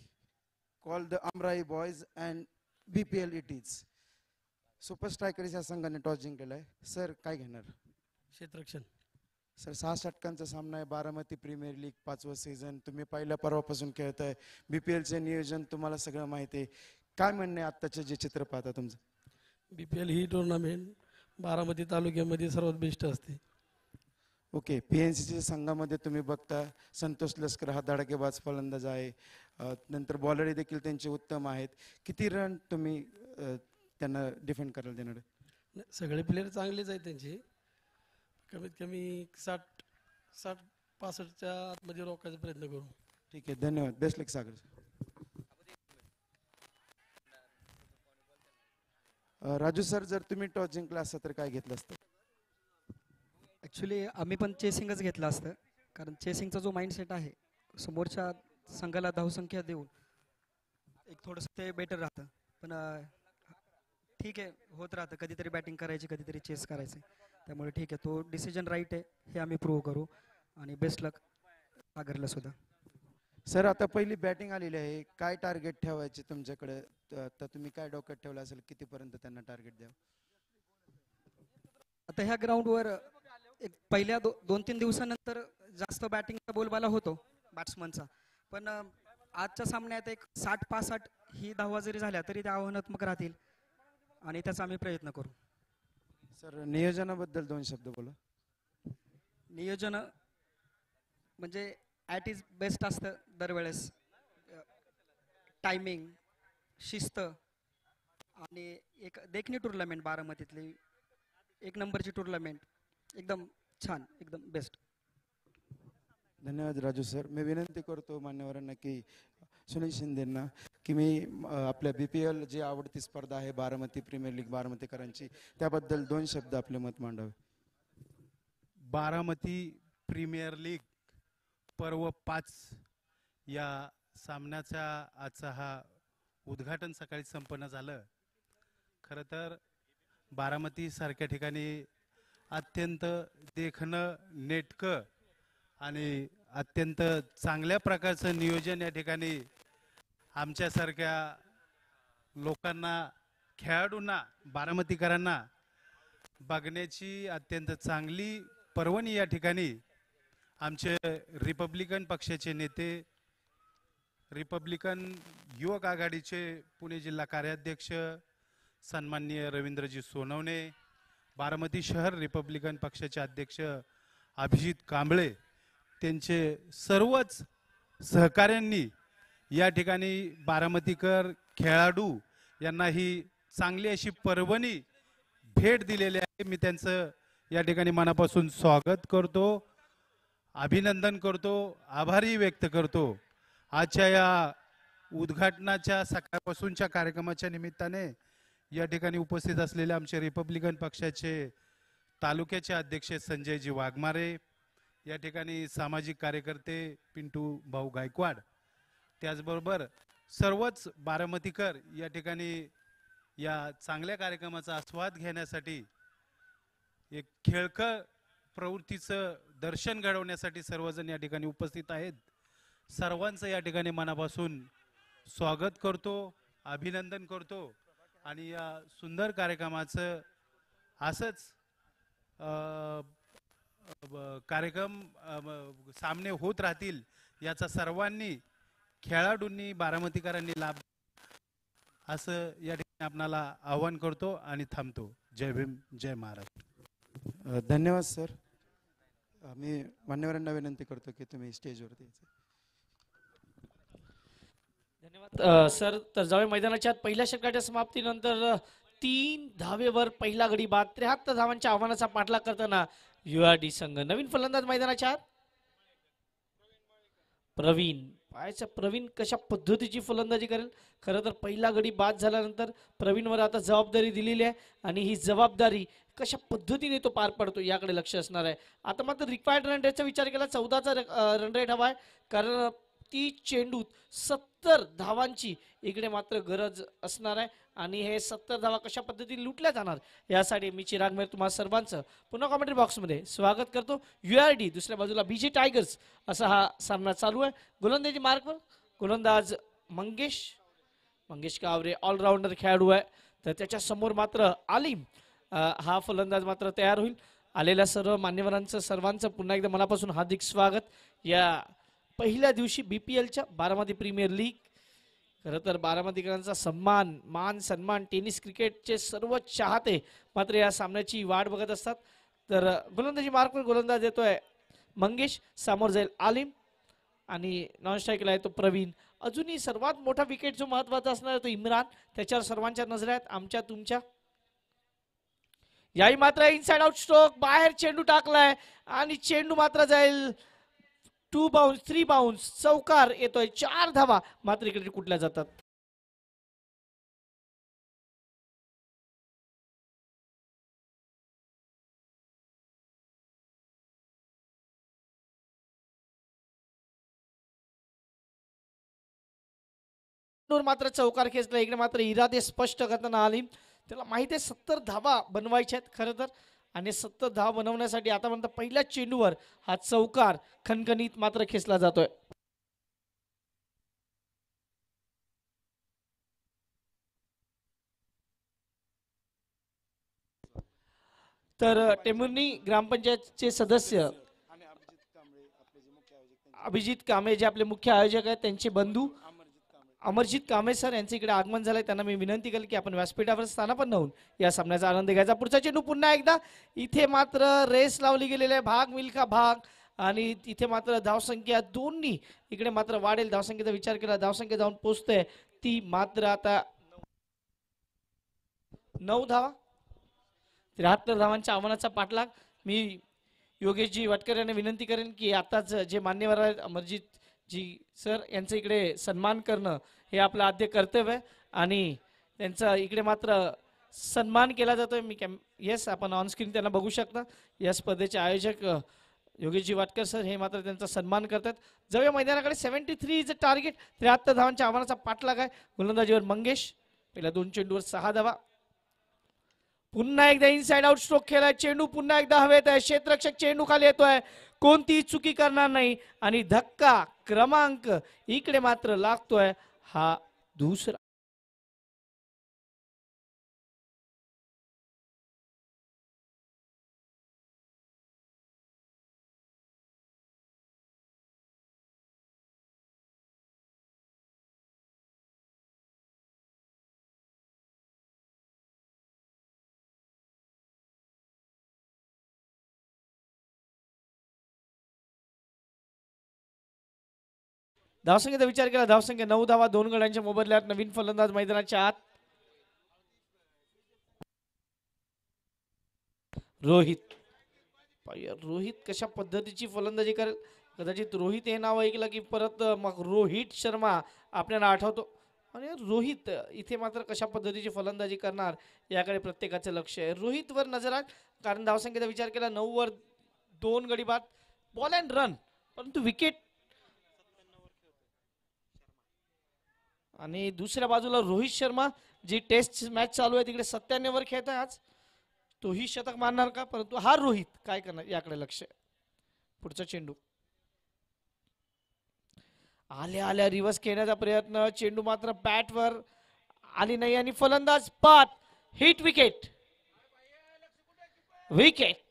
call the Amrai boys and BPL it is. Super strikers या संघाने टॉस जिंकलेला आहे. सर काय घेणार? क्षेत्ररक्षण. सर 6 षटकांचा सामना आहे, बारामती प्रीमियर लीग 5वं सीझन. तुम्ही पहिल्या परवापासून खेळताय, बीपीएलचे नियोजन तुम्हाला सगळं माहिती आहे. काय म्हणणे आत्ताचे जे चित्र पाहता तुमचं? बीपीएल ही टुर्नामेंट बारामती तालुक्यामध्ये सर्वात बेस्ट असते. ओके, पीएनसीच्या संघामध्ये तुम्ही बघता संतोष लष्कर हा धडाकेबाज फलंदाज आहे, नंतर बॉलर देखील त्यांचे उत्तम आहेत. किती रन तुम्ही त्यांना डिफेंड करायला देणार? सगळे प्लेयर चांगलेच आहेत त्यांचे, कमीत कमी 60-65च्या आतमध्ये रोखायचा प्रयत्न करू. ठीक आहे, धन्यवाद. बेस्ट लक सागर. राजू सर, जर तुम्ही टॉस जिंकला असता तर काय घेतलं असतं? ॲक्च्युली आम्ही पण चेसिंगच घेतलं असतं, कारण चेसिंगचा जो माइंडसेट आहे, समोरच्या संघाला धावसंख्या देऊन एक थोडंसं ते बेटर राहतं. पण ठीक आहे, होत राहतं, कधीतरी बॅटिंग करायची, कधीतरी चेस करायचं. त्यामुळे ठीक आहे, तो डिसिजन राईट आहे हे आम्ही प्रूव्ह करू. आणि बेस्ट लक सागरला सुद्धा. सर, आता पहिली बॅटिंग आलेली आहे, काय टार्गेट ठेवायचे तुमच्याकडे? तर तुम्ही काय डोक्यात ठेवलं असेल, कितीपर्यंत त्यांना टार्गेट द्यावं? आता ह्या ग्राउंडवर एक पहिल्या 2-3 दिवसानंतर जास्त बॅटिंगचा बोलबाला होतो बॅट्समनचा, पण आजच्या सामन्यात एक 60-65 ही धावा जरी झाल्या तरी त्या आव्हानात्मक राहतील आणि त्याचा आम्ही प्रयत्न करू. सर, नियोजनाबद्दल 2 शब्द बोला. नियोजन म्हणजे ॲट इज बेस्ट असतं दरवेळेस. टायमिंग, शिस्त आणि एक देखणी टुर्नामेंट बारामतीतली 1 नंबरची टुर्नामेंट, एकदम छान, एकदम बेस्ट. धन्यवाद राजू सर. मी विनंती करतो मान्यवरांना की सुनील शिंदेंना की मी आपल्या बीपीएल जी आवडती स्पर्धा आहे बारामती प्रीमियर लीग बारामतीकरांची, त्याबद्दल 2 शब्द आपले मत मांडावे. बारामती प्रीमियर लीग पर्व 5 या सामन्याचा आजचा हा उद्घाटन सकाळी संपन्न झालं. खरं तर बारामती सारख्या ठिकाणी अत्यंत देखणं, नेटकं आणि अत्यंत चांगल्या प्रकारचं नियोजन या ठिकाणी आमच्यासारख्या लोकांना, खेळाडूंना, बारामतीकरांना बघण्याची अत्यंत चांगली पर्वणी या ठिकाणी आमचे रिपब्लिकन पक्षाचे नेते, रिपब्लिकन युवक आघाडीचे पुणे जिल्हा कार्याध्यक्ष सन्माननीय रवींद्रजी सोनवणे, बारामती शहर रिपब्लिकन पक्षाचे अध्यक्ष अभिजित कांबळे, त्यांचे सर्वच सहकाऱ्यांनी या ठिकाणी बारामतीकर खेळाडू यांना ही चांगली अशी पर्वणी भेट दिलेली आहे. मी त्यांचं या ठिकाणी मनापासून स्वागत करतो, अभिनंदन करतो, आभारही व्यक्त करतो. आजच्या या उद्घाटनाच्या सकाळपासूनच्या कार्यक्रमाच्या निमित्ताने या ठिकाणी उपस्थित असलेले आमचे रिपब्लिकन पक्षाचे तालुक्याचे अध्यक्ष संजयजी वाघमारे, या ठिकाणी सामाजिक कार्यकर्ते पिंटू भाऊ गायकवाड, त्याचबरोबर सर्वच बारामतीकर या ठिकाणी या चांगल्या कार्यक्रमाचा आस्वाद घेण्यासाठी एक खेळकर प्रवृत्तीचं दर्शन घडवण्यासाठी सर्वजण या ठिकाणी उपस्थित आहेत. सर्वांचं या ठिकाणी मनापासून स्वागत करतो, अभिनंदन करतो आणि या सुंदर कार्यक्रमाचं असंच कार्यक्रम सामने होत राहतील याचा सर्वांनी खेळाडूंनी बारामतीकरांनी लाभ असं या ठिकाणी आपणाला आवाहन करतो आणि थांबतो. जय भीम, जय महाराष्ट्र. धन्यवाद सर. मी मान्यवरांना विनंती करतो की तुम्ही स्टेजवरती यायचं. धन्यवाद सर. तर जाऊया मैदानाच्या आत. पहिल्या षटकाच्या समाप्तीनंतर 3 धावेवर पहिला गडी बाद. 73 धावांच्या आव्हानाचा पाठलाग करताना URD संघ. नवीन फलंदाज मैदानाच्या आत प्रवीण. पाहायचं प्रवीण कशा पद्धतीची फलंदाजी करेल. खरं तर पहिला गडी बाद झाल्यानंतर प्रवीणवर आता जबाबदारी दिलेली आहे आणि ही जबाबदारी कशा पद्धतीने तो पार पडतो याकडे लक्ष असणार आहे. आता मात्र रिक्वायर्ड रन रेटचा विचार केला 14चा रन रेट हवा आहे, कारण ती चेंडूत 70 धावांची इकडे मात्र गरज असणार आहे आणि हे 70 धावा कशा पद्धतीने लुटल्या जाणार यासाठी मी चिराग मेहर तुम्हा सर्वांचं पुन्हा कॉमेंट्री बॉक्समध्ये स्वागत करतो. URD दुसऱ्या बाजूला BG टायगर्स असा हा सामना चालू आहे. गोलंदाजी मार्कवर गोलंदाज मंगेश कावरे ऑलराऊंडर खेळाडू आहे, तर त्याच्या समोर मात्र आलिम हा फलंदाज मात्र तयार होईल. आलेल्या सर्व मान्यवरांचं सर्वांचं पुन्हा एकदा मनापासून हार्दिक स्वागत या पहिल्या दिवशी BPLच्या बारामती प्रीमियर लीग. खरं तर बारामतीकरांचा मान सन्मान टेनिस क्रिकेटचे सर्व चाहते मात्र या सामन्याची वाट बघत असतात. तर गोलंदाजी मार्कवर गोलंदाज येतोय मंगेश, समोर जाईल आलिम आणि नॉन स्ट्राईकला येतो प्रवीण. अजूनही सर्वात मोठा विकेट जो महत्वाचा असणार तो इम्रान, त्याच्यावर सर्वांच्या नजर आहेत आमच्या तुमच्या. याही मात्र इनसाइड आउट स्ट्रोक, बाहेर चेंडू टाकलाय आणि चेंडू मात्र जाईल 2 बाउन्स 3 बाउन्स. चौकार येतोय. 4 धावा मात्र इकडे कुठल्या जातात. मात्र चौकार खेचला. इकडे मात्र इरादे स्पष्ट करताना आलिम. त्याला माहिती आहे 70 धावा बनवायच्या आहेत खरं तर, आणि 70 धावा बनवण्यासाठी आतापर्यंत पहिल्या चेंडूवर हा चौकार खणखणीत मात्र खेचला जातोय. तर टेंभुर्णी ग्रामपंचायतचे सदस्य अभिजित कांबळे जे आपले मुख्य आयोजक आहेत त्यांचे बंधू अमरजित कांबळे सर यांचे इकडे आगमन झालंय. त्यांना मी विनंती केली की आपण व्यासपीठावर स्थानापन्न होऊन या सामन्याचा आनंद घ्यायचा. पुढचा चेंडू पुन्हा एकदा इथे मात्र रेस लावली गेलेली आहे, भाग मिल्खा भाग, आणि तिथे मात्र धावसंख्या दोन्ही इकडे मात्र वाढेल. धावसंख्येचा विचार केला, धावसंख्या जाऊन पोहोचते ती मात्र आता 9 धावा. 73 धावांच्या आव्हानाचा पाठलाग. मी योगेशजी वटकर यांना विनंती करेन की आताच जे मान्यवर आहेत अमरजित जी सर यांचं इकडे सन्मान करणं हे आपलं आद्य कर्तव्य आहे आणि त्यांचा इकडे मात्र सन्मान केला जातोय. मी येस आपण ऑन स्क्रीन त्यांना बघू शकता. या स्पर्धेचे आयोजक योगेशजी वाटकर सर हे मात्र त्यांचा सन्मान करतात. जाऊया मैदानाकडे. 73 इज अ टार्गेट. 73 धावांच्या आव्हानाचा पाठलाग आहे. गोलंदाजीवर मंगेश. पहिल्या 2 चेंडूवर 6 धावा. पुन्हा एकदा इनसाइड आउट स्ट्रोक खेळाय. चेंडू पुन्हा एकदा हवेत आहे. क्षेत्ररक्षक चेंडू खाली येतोय, कोणतीही चुकी करणार नाही आणि धक्का क्रमांक इकडे मात्र लागतोय हा दुसरा. धावसंख्येचा विचार केला. धावसंख्या 9 धावा 2 गड्यांच्या मोबदल्यात. नवीन फलंदाज मैदानाच्या आत रोहित. रोहित कशा पद्धतीची फलंदाजी करेल. कदाचित रोहित हे नाव ऐकलं की परत मग रोहित शर्मा आपल्याला आठवतो. आणि रोहित इथे मात्र कशा पद्धतीची फलंदाजी करणार याकडे प्रत्येकाचं लक्ष आहे. रोहितवर नजर आहे, कारण धावसंख्येचा विचार केला 9 वर 2 गडी बाद, बॉल अँड रन, परंतु विकेट आणि दुसऱ्या बाजूला रोहित शर्मा जी टेस्ट मॅच चालू आहे तिकडे 97 वर खेळत आहे आज. तोही शतक मारणार का? परंतु हा रोहित काय करणार याकडे लक्ष आहे. पुढचा चेंडू आल्या आल्या रिव्हर्स खेळण्याचा प्रयत्न, चेंडू मात्र बॅटवर आली नाही आणि फलंदाज बाद. Hit wicket. विकेट.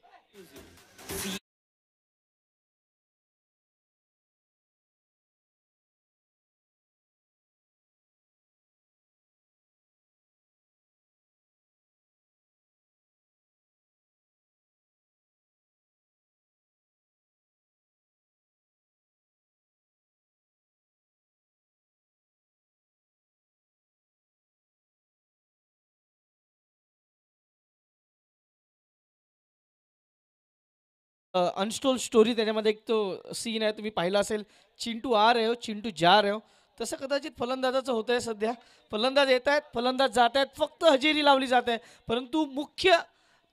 अनस्टोल्ड स्टोरी त्याच्यामध्ये एक तो सीन आहे तुम्ही पाहिला असेल. चिंटू आ रहे हो चिंटू जा रहे हो. तसं कदाचित फलंदाजाचं होतंय सध्या. फलंदाज येत आहेत, फलंदाज जात आहेत, फक्त हजेरी लावली जात आहे. परंतु मुख्य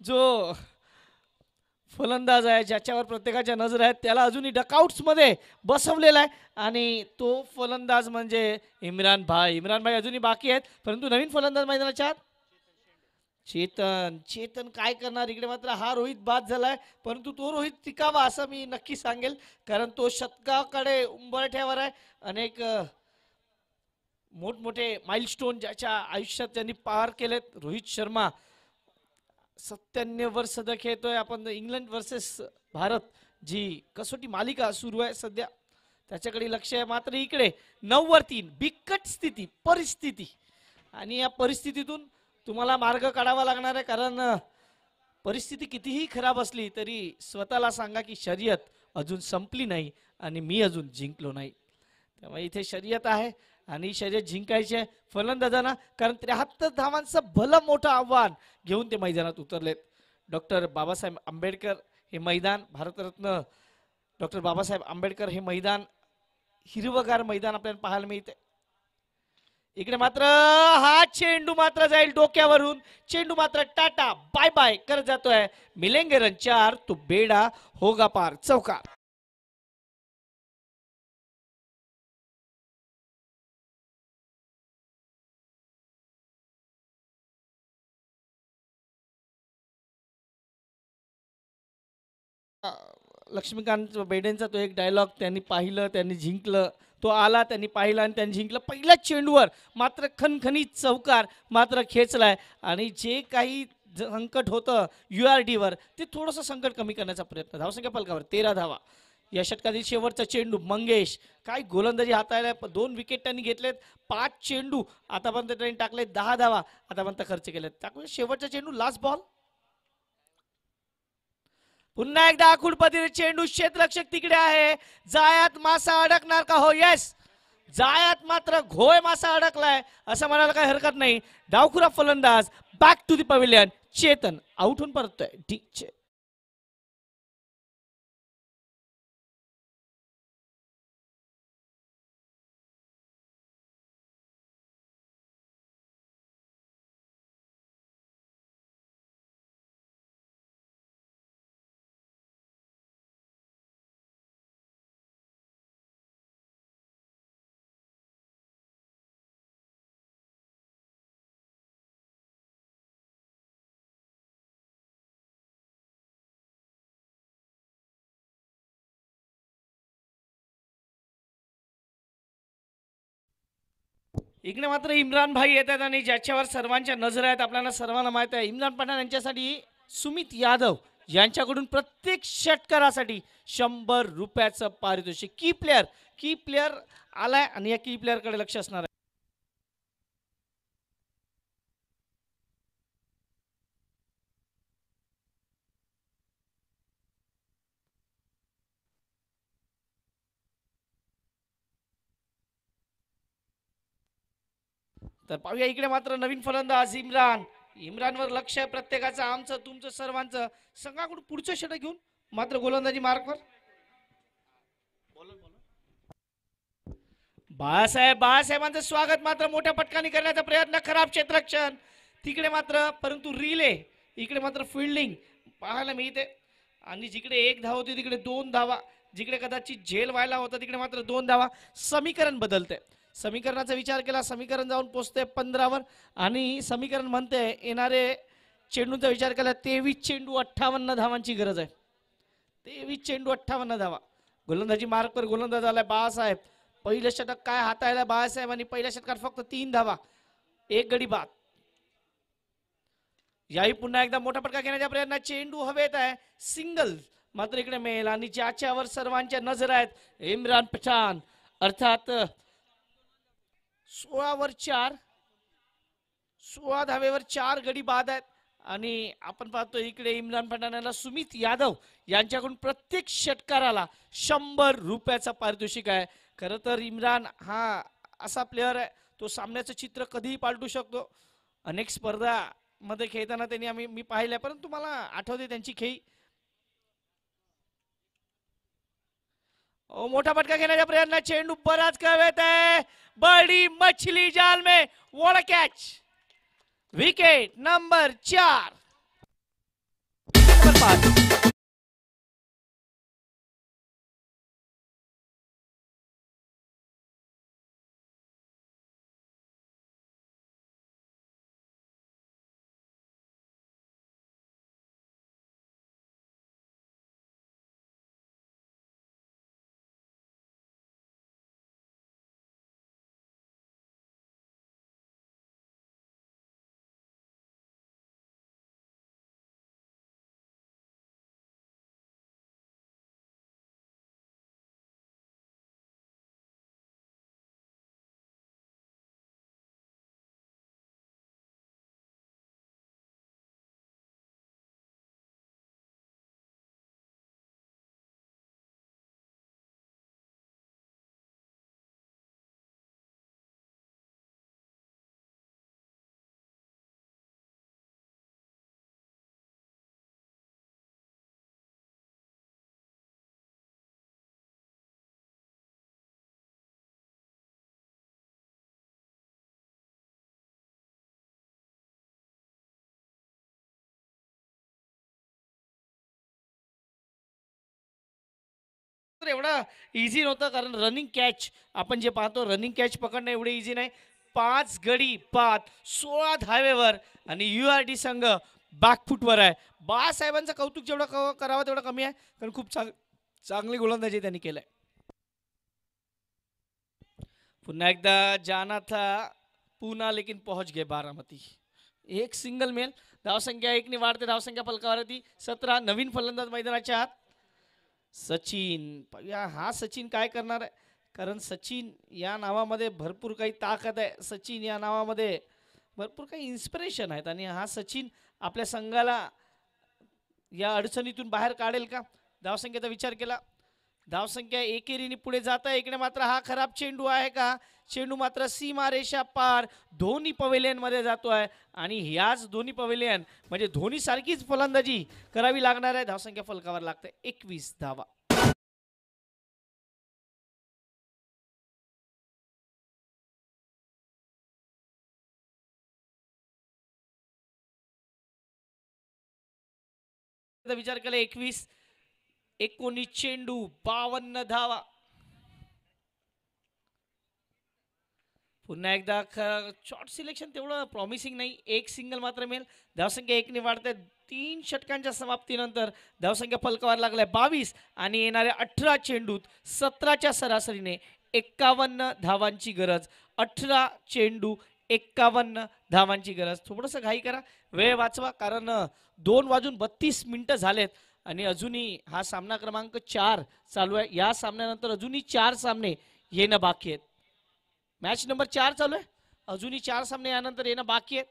जो फलंदाज आहे ज्याच्यावर प्रत्येकाच्या नजर आहेत त्याला अजूनही डकआउट्समध्ये बसवलेला आहे आणि तो फलंदाज म्हणजे इम्रान भाई. इम्रान भाई अजूनही बाकी आहेत परंतु नवीन फलंदाज मैदानाच्या आत चेतन. चेतन काय करणार? इकडे मात्र हा रोहित बाद झालाय परंतु तो रोहित टिकावा असं मी नक्की सांगेल कारण तो शतकाकडे उंबरठ्यावर आहे. अनेक मोठमोठे माइलस्टोन ज्याच्या आयुष्यात त्यांनी पार केलेत. रोहित शर्मा 97 वर सध्या खेळतोय. आपण इंग्लंड वर्सेस भारत जी कसोटी मालिका सुरू आहे सध्या त्याच्याकडे लक्ष आहे. मात्र इकडे 9 वर 3 बिकट स्थिती परिस्थिती आणि या परिस्थितीतून तुम्हाला मार्ग काढावा लागणार आहे कारण परिस्थिती कितीही खराब असली तरी स्वतःला सांगा की शर्यत अजून संपली नाही आणि मी अजून जिंकलो नाही. त्यामुळे इथे शर्यत आहे आणि शर्यत जिंकायची आहे फलंदाजांना कारण 73 धावांचं भलं मोठं आव्हान घेऊन ते मैदानात उतरलेत. डॉक्टर बाबासाहेब आंबेडकर हे मैदान, भारतरत्न डॉक्टर बाबासाहेब आंबेडकर हे मैदान, हिरवगार मैदान आपल्याला पाहायला मिळते. इकडे मात्र हा चेंडू मात्र जाईल डोक्यावरून. चेंडू मात्र टाटा बाय बाय करत जातोय. मिलेंगे रन 4 तो बेडा होगा पार. चौकार. लक्ष्मीकांत बेडेंचा तो एक डायलॉग त्यांनी पाहिलं, त्यांनी जिंकलं. तो आला, त्यांनी पाहिला आणि त्यांनी जिंकलं. पहिल्या चेंडूवर मात्र खणखणीत चौकार मात्र खेचलाय आणि जे काही संकट होतं URD वर ते थोडंसं संकट कमी करण्याचा प्रयत्न. धावसंख्या फलकावर 13 धावा. या षटकातील शेवटचा चेंडू मंगेश काय गोलंदाजी हाताळल्या. 2 विकेट त्यांनी घेतलेत. 5 चेंडू आतापर्यंत त्यांनी टाकले. 10 धावा आतापर्यंत खर्च केलेत. टाकून शेवटचा चेंडू लास्ट बॉल. पुन्हा एकदा आखुडपतीने चेंडू. क्षेत्ररक्षक तिकडे आहे. जायात मासा अडकणार का? हो येस. जायात मात्र घोय मासा अडकलाय असं म्हणायला काही हरकत नाही. डावखुरा फलंदाज back to the pavilion. Chetan out होऊन परततोय. ठीक. इकडे मात्र इम्रान भाई येतात आणि ज्याच्यावर सर्वांच्या नजर आहेत आपल्याला सर्वांना माहित आहे. इम्रान पठाण यांच्यासाठी सुमित यादव यांच्याकडून प्रत्येक षटकारासाठी 100 रुपयाचं पारितोषिक. की प्लेयर आलाय आणि या की प्लेअर कडे लक्ष असणार आहे. तर पाहूया इकडे मात्र नवीन फलंदाज इम्रानवर लक्ष आहे प्रत्येकाचं, आमचं तुमचं सर्वांचं. संघाकडून पुढचं षटक घेऊन मात्र गोलंदाजी मार्कवर बाळासाहेबांचं स्वागत मात्र मोठ्या पटकाने करण्याचा प्रयत्न. खराब क्षेत्ररक्षण तिकडे मात्र परंतु रिले इकडे मात्र फिल्डिंग पाहायला मिळते आणि जिकडे 1 धाव होती तिकडे 2 धावा. जिकडे कदाचित झेल व्हायला होता तिकडे मात्र 2 धावा. समीकरण बदलते. समीकरणाचा विचार केला, समीकरण जाऊन पोचते 15वर आणि समीकरण म्हणते येणारे चेंडूंचा विचार केला 23 चेंडू 58 धावांची गरज आहे. 23 चेंडू 58 धावा. गोलंदाजी मार्कवर गोलंदाज आलाय बाळासाहेब. पहिलं षटक काय हाताळलं बाळासाहेब आणि पहिल्या षटकात फक्त 3 धावा, 1 गडी बाद. याही पुन्हा एकदा मोठा फटका घेण्याच्या प्रयत्नात चेंडू हवेत आहे, सिंगल मात्र इकडे मिळेल आणि ज्याच्यावर सर्वांच्या नजर आहेत इम्रान पठाण, अर्थात 16वर 4, 16 धावेवर 4 गडी बाद आहेत. आणि आपण पाहतो इकडे इम्रान पठाण याला सुमित यादव यांच्याकडून प्रत्येक षटकाराला 100 रुपयाचा पारितोषिक आहे. खरं तर इम्रान हा असा प्लेअर आहे, तो सामन्याचं चित्र कधीही पालटू शकतो. अनेक स्पर्धा मध्ये खेळताना त्यांनी मी पाहिलंय, परंतु मला आठवते त्यांची खेळी. मोठा फटका घेण्याच्या प्रयत्नात चेंडू बराच कवेत आहे, बडी मछली जाल में, what a catch. Wicket number 4. Number 5. एवढा इझी नव्हतं, कारण रनिंग कॅच आपण जे पाहतो रनिंग कॅच पकडणं एवढे इझी नाही. 5 गडी बाद 16 धावेवर आणि URD संघ बॅकफुटवर आहे. बाळासाहेबांचं कौतुक जेवढं करावं तेवढं कमी आहे, कारण खूप चांगली गोलंदाजी त्यांनी केलंय. पुन्हा एकदा जाना था पुन्हा लेकिन पहुंच गए बारामती. एक सिंगल मेल. धावसंख्या 1 ने वाढते, धावसंख्या फलकावरती 17. नवीन फलंदाज मैदानाच्या आत सचिन. हा सचिन काय करणार आहे, कारण सचिन या नावामध्ये भरपूर काही ताकद आहे, सचिन या नावामध्ये भरपूर काही इन्स्पिरेशन आहेत आणि हा सचिन आपल्या संघाला या अडचणीतून बाहेर काढेल का. धावसंख्येचा विचार केला, धावसंख्या एकेरीने पुढे जात आहे. इकडे मात्र हा खराब चेंडू आहे का, चेंडू मात्र सीमारेषा पार धोनी पवेलियन मध्ये जातो आहे आणि ह्याच धोनी पवेलियन म्हणजे धोनी सारखीच फलंदाजी करावी लागणार आहे. धावसंख्या फलकावर लागते 21 धावा. विचार केला 21, 19 चेंडू 52 धावा. पुन्हा एकदा शॉर्ट सिलेक्शन तेवढं प्रॉमिसिंग नाही, 1 सिंगल मात्र मिळेल. धावसंख्या 1 ने वाढते. 3 षटकांच्या समाप्तीनंतर धावसंख्या फलकावर लागलाय 22 आणि येणाऱ्या 18 चेंडूत 17च्या सरासरीने 51 धावांची गरज. 18 चेंडू 51 धावांची गरज. थोडंसं घाई करा, वेळ वाचवा, कारण 2:32 झालेत आणि अजूनही हा सामना क्रमांक 4 चालू आहे. या सामन्यानंतर अजूनही 4 सामने येणं बाकी आहेत. मॅच नंबर 4 चालू आहे, अजूनही 4 सामने यानंतर येणं बाकी आहेत.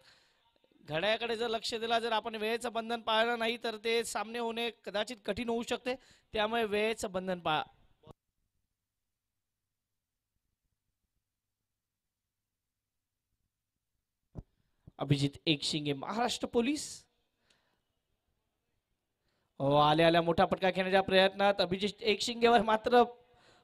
घड्याळाकडे जर लक्ष दिला, जर आपण वेळेचं बंधन पाळलं नाही तर ते सामने होणे कदाचित कठीण होऊ शकते, त्यामुळे वेळेचं बंधन पाळा. अभिजित एकशिंगे महाराष्ट्र पोलीस आल्या मोठा फटका खेळण्याच्या प्रयत्नात अभिजित एकशिंगेवर मात्र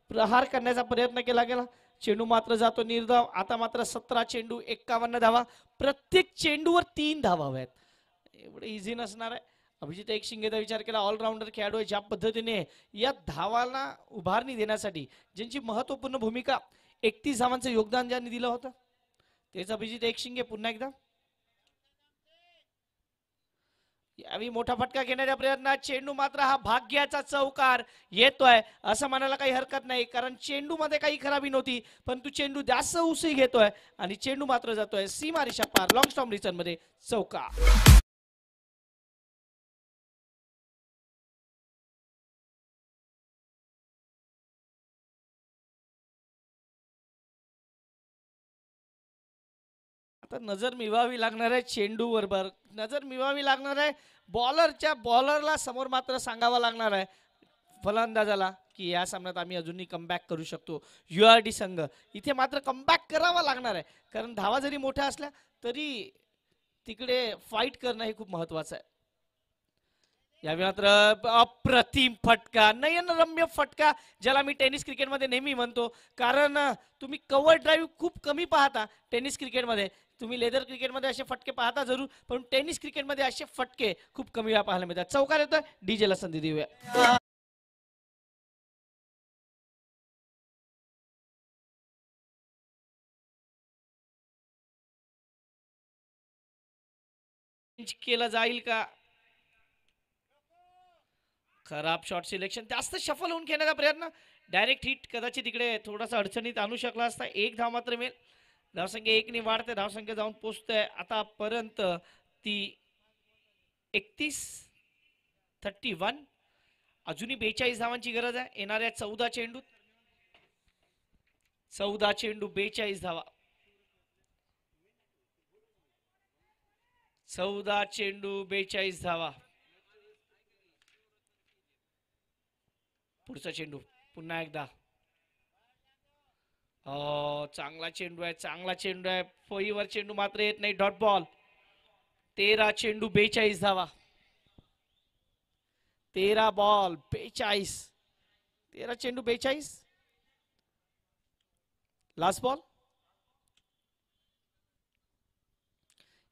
प्रहार करण्याचा प्रयत्न केला गेला. चेंडू मात्र जातो निर्धाव. आता मात्र 17 चेंडू 51 धावा. प्रत्येक चेंडूवर 3 धावा हव्यात. एवढे इझी नसणार आहे. अभिजित एकशिंगेचा विचार केला, ऑलराऊंडर खेळाडू आहे, ज्या पद्धतीने या धावाला उभारणी देण्यासाठी ज्यांची महत्त्वपूर्ण भूमिका 31 धावांचं योगदान ज्यांनी दिलं होतं तेच अभिजित एकशिंगे पुन्हा एकदा यावेळी मोठा फटका घेण्याच्या प्रयत्नात चेंडू मात्र हा भाग्याचा चौकार येतोय असं म्हणायला काही हरकत नाही, कारण चेंडू मध्ये काही खराबी नव्हती, परंतु चेंडू जास्त उसळी घेतोय आणि चेंडू मात्र जातोय सीमारेषा पार. लॉंग स्टॉम रिटर्न मध्ये चौकार. आता नजर मिळवावी लागणार आहे चेंडू बरोबर, नजर मिळवावी लागणार आहे बॉलरला समोर मात्र सांगावं लागणार आहे फलंदाजाला की या सामन्यात आम्ही अजूनही कमबॅक करू शकतो. URD संघ इथे मात्र कमबॅक करावा लागणार आहे, कारण धावा जरी मोठ्या असल्या तरी तिकडे फाईट करणं हे खूप महत्वाचं आहे. यावेळी मात्र अप्रतिम फटका, नयनरम्य फटका ज्याला मी टेनिस क्रिकेटमध्ये नेहमी म्हणतो, कारण तुम्ही कव्हर ड्राईव्ह खूप कमी पाहता टेनिस क्रिकेटमध्ये. तुम्ही लेदर क्रिकेटमध्ये असे फटके पाहता जरूर, पण टेनिस क्रिकेटमध्ये असे फटके खूप कमी वेळा पाहायला मिळतात. चौकार येतोय, डीजेला संधी देऊया. केलं जाईल का? खराब शॉट सिलेक्शन, जास्त शफल होऊन खेळण्याचा प्रयत्न, डायरेक्ट हिट कदाचित इकडे थोडासा अडचणीत आणू शकला असता. एक धाव मात्र मिळेल. धावसंख्या 1 ने वाढते, धावसंख्या जाऊन पोहोचते आतापर्यंत ती 31 अजूनही 42 धावांची गरज आहे येणाऱ्या 14 चेंडूत. 14 चेंडू 42 धावा. 14 चेंडू 42 धावा. पुढचा चेंडू पुन्हा एकदा. चांगला चेंडू आहे, चांगला चेंडू आहे. फळीवर चेंडू मात्र येत नाही. Dot ball. 13 चेंडू 42 धावा. 13 बॉल 42. 13 चेंडू 42. Last ball.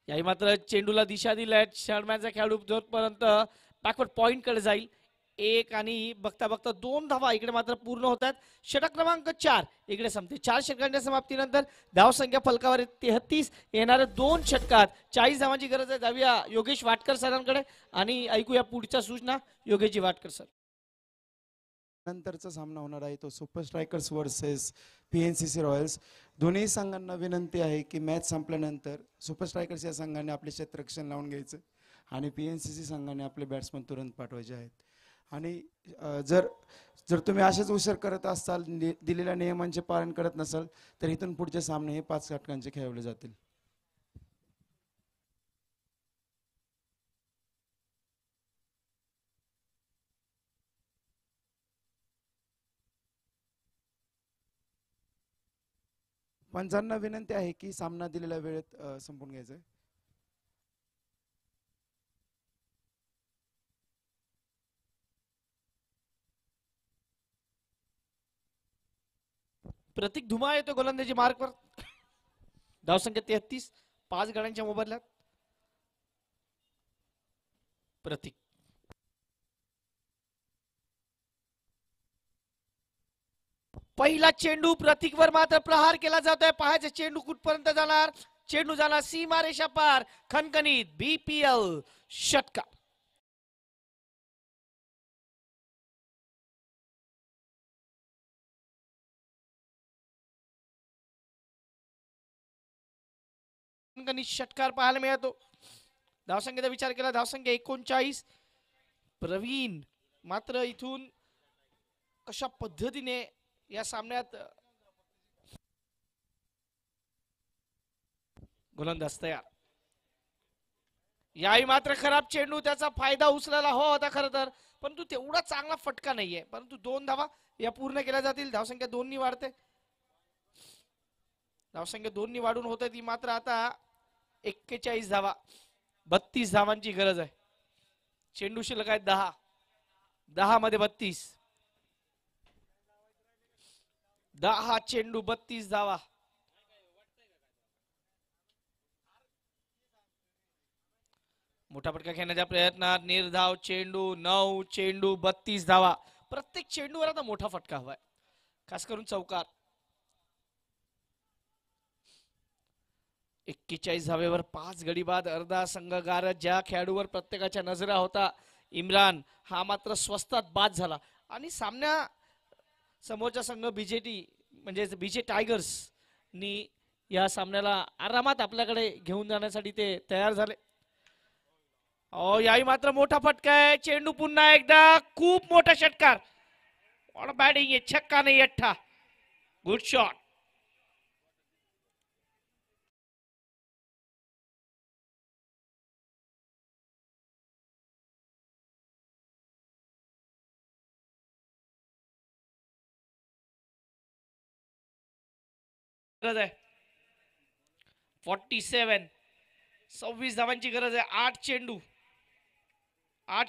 याही मात्र चेंडूला दिशा दिलाय शर्माचा खेळाडू, जोपर्यंत बॅकवर्ड पॉइंट कडे जाईल. 1 आणि बघता बघता 2 धावा इकडे मात्र पूर्ण होतात. षटक क्रमांक 4 इकडे संपते. 4 षटकांच्या समाप्तीनंतर धावसंख्या फलकावर 33. येणाऱ्या 2 षटकात 40 धावांची गरज आहे. जाऊया योगेश वाटकर सरांकडे आणि ऐकूया पुढच्या सूचना. योगेशजी वाटकर सर. नंतरचा सामना होणार आहे तो super strikers versus PNCC Royals. दोन्ही संघांना विनंती आहे की मॅच संपल्यानंतर सुपर स्ट्रायकर्स या संघाने आपले क्षेत्ररक्षण लावून घ्यायचं आणि PNCC संघाने आपले बॅट्समन तुरंत पाठवायचे आहेत. आणि जर तुम्ही असेच उशीर करत असाल, दिलेल्या नियमांचे पालन करत नसाल, तर इथून पुढचे सामने हे 5 षटकांचे खेळवले जातील. पंचांना विनंती आहे की सामना दिलेल्या वेळेत संपून घ्यायचा. प्रतीक धुमा येतो गोलंदाजी मार्कवर. धावसंख्या 33. 5 गड्यांच्या मोबदल्यात. प्रतीक. पहिला चेंडू प्रतीकवर मात्र प्रहार केला जातोय. पाहायचे चेंडू कुठपर्यंत जाणार. चेंडू जाणार सीमारेषा पार. खणखणीत BPL षटकार. षटकार पाहायला मिळतो. धावसंख्येचा विचार केला, धावसंख्या 39. प्रवीण मात्र इथून कशा पद्धतीने या सामन्यात गोलंदाज तयार. याही मात्र खराब चेंडू, त्याचा फायदा उचलायला हवा होता खरं तर, परंतु तेवढा चांगला फटका नाहीये. परंतु 2 धावा या पूर्ण केल्या जातील. धावसंख्या 2 नी वाढते. धावसंख्या 2 नी वाढून होते ती मात्र आता 41 धावा. 32 धावांची गरज आहे. चेंडू शिल्लक आहेत 10. 10 मध्ये 32. 10 चेंडू 32 धावा. मोठा फटका खेळण्याच्या प्रयत्नात निर्धाव चेंडू. 9 चेंडू 32 धावा. प्रत्येक चेंडूवर आता मोठा फटका हवाय, खास करून चौकार. 41 धावेवर 5 गडी बाद. अर्धा संघ गारद. ज्या खेळाडूवर प्रत्येकाच्या नजरा होता इम्रान, हा मात्र स्वस्तात बाद झाला आणि सामन्या समोरचा संघ बीजेटी म्हणजे बीजे टायगर्स नी या सामन्याला आरामात आपल्याकडे घेऊन जाण्यासाठी ते तयार झाले. याही मात्र मोठा फटका आहे. चेंडू पुन्हा एकदा खूप मोठा षटकार. बॅटिंग आहे, छक्का नाही अठ्ठा. Good shot. गरज आहे 47. 26 धावांची गरज आहे. 8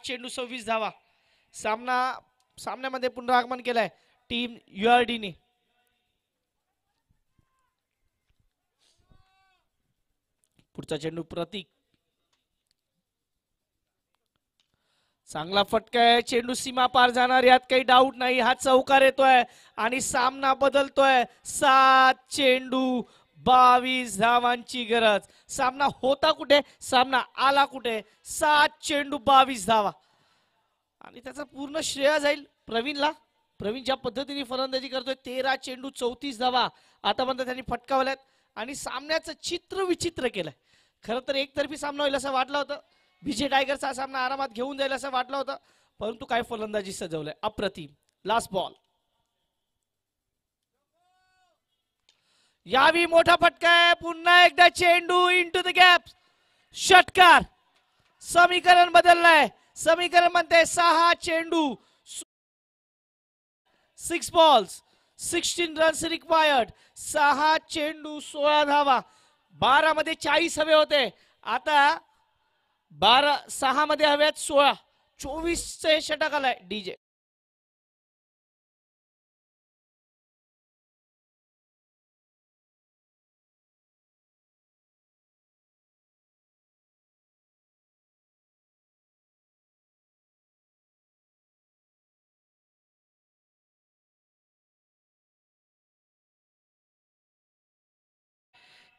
चेंडू 26 धावा. सामन्यामध्ये पुनरागमन केलंय टीम URD ने. पुढचा चेंडू प्रतीक. चांगला फटका आहे. चेंडू सीमा पार जाणार यात काही डाऊट नाही. हा चौकार येतोय आणि सामना बदलतोय. 7 चेंडू 22 धावांची गरज. सामना होता कुठे, सामना आला कुठे. 7 चेंडू 22 धावा आणि त्याचा पूर्ण श्रेय जाईल प्रवीणला. प्रवीण ज्या पद्धतीने फलंदाजी करतोय, 13 चेंडू 34 धावा आतापर्यंत त्यांनी फटकावल्यात आणि सामन्याचं चित्र विचित्र केलंय. खरं तर एकतर्फी सामना होईल असं वाटलं होतं. बीजे टायगर्स हा सामना आरामात घेऊन जाईल असं वाटलं होतं, परंतु काय फलंदाजी सजवलंय, अप्रतिम. Last ball. यावी मोठा फटका आहे. पुन्हा एकदा चेंडू इंटू द गॅप. षटकार. समीकरण बदललंय. समीकरण म्हणते 6 चेंडू 6 balls 16 रन्स रिक्वायर्ड. 6 चेंडू 16 धावा. 12 मध्ये 40 हवे होते, आता 6 मध्ये हव्यात 16. 24 चे षटक आलाय डीजे.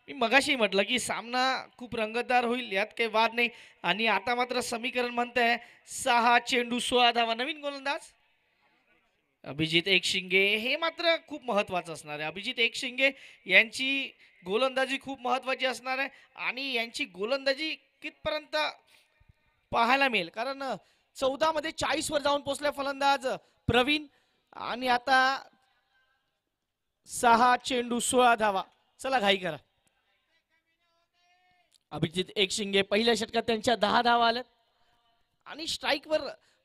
मी मगाशी म्हटलं की सामना खूप रंगतदार होईल, यात काही वाद नाही. आणि आता मात्र समीकरण म्हणतंय 6 चेंडू 16 धावा. नवीन गोलंदाज अभिजित एकशिंगे, हे मात्र खूप महत्वाचं असणार आहे. अभिजित एकशिंगे यांची गोलंदाजी खूप महत्वाची असणार आहे आणि यांची गोलंदाजी कितपर्यंत पाहायला मिळेल, कारण 14 मध्ये 40 वर जाऊन पोहोचले फलंदाज प्रवीण आणि आता 6 चेंडू 16 धावा. चला घाई करा. अभिजित एकशिंगे पहिल्या षटकात त्यांच्या 10 धावा आल्यात आणि स्ट्राईकवर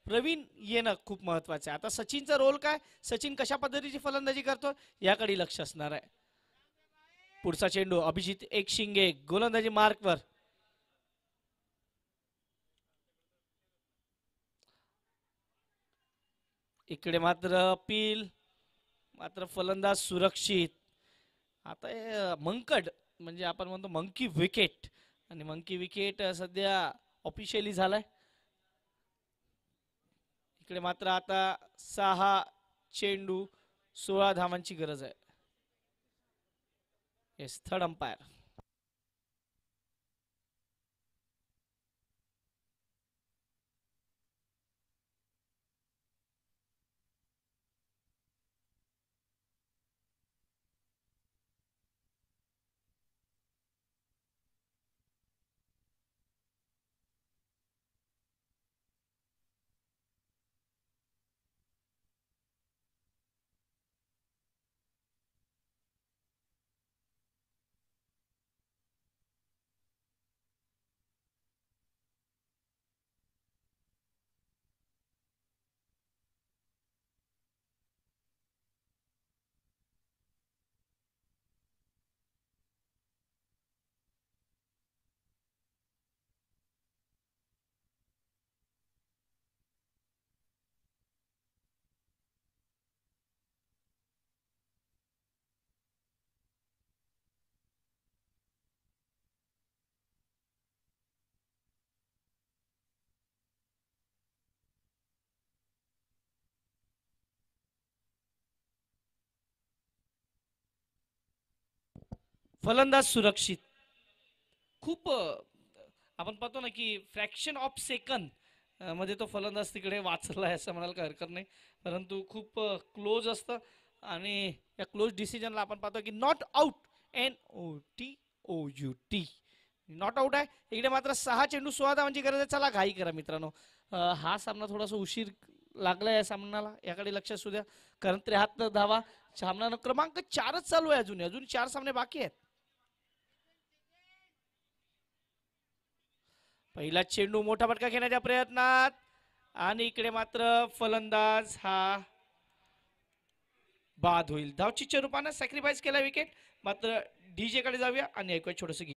प्रवीण येणं खूप महत्वाचं आहे. आता सचिनचा रोल काय, सचिन कशा पद्धतीची फलंदाजी करतो याकडे लक्ष असणार आहे. पुढचा चेंडू अभिजित एकशिंगे गोलंदाजी मार्कवर. इकडे मात्र पील, मात्र फलंदाज सुरक्षित. आता मंकड म्हणजे आपण म्हणतो मंकी विकेट, आणि मंकी विकेट सध्या ऑफिशियली झालाय. इकडे मात्र आता 6 चेंडू 16 धावांची गरज आहे. Yes, third umpire. फलंदाज सुरक्षित. खूप आपण पाहतो ना की फ्रॅक्शन ऑफ सेकंद मध्ये तो फलंदाज तिकडे वाचला आहे असं म्हणायला काही हरकत नाही, परंतु खूप क्लोज असतं आणि या क्लोज डिसिजनला आपण पाहतो की not out NOTOUT not out आहे. इकडे मात्र 6 चेंडू 16 धावांची गरज आहे. चला घाई करा मित्रांनो, हा सामना थोडासा उशीर लागला या सामन्याला, याकडे लक्ष असू द्या, कारण 73 धावा. सामना क्रमांक 4च चालू आहे, अजून 4 सामने बाकी आहेत. पहिला चेंडू मोठा फटका घेण्याच्या प्रयत्नात आणि इकडे मात्र फलंदाज हा बाद होईल. धावचीच्या रूपाने सॅक्रिफाईस केला विकेट. मात्र डीजे कडे जाऊया आणि ऐकूया छोटस गीत.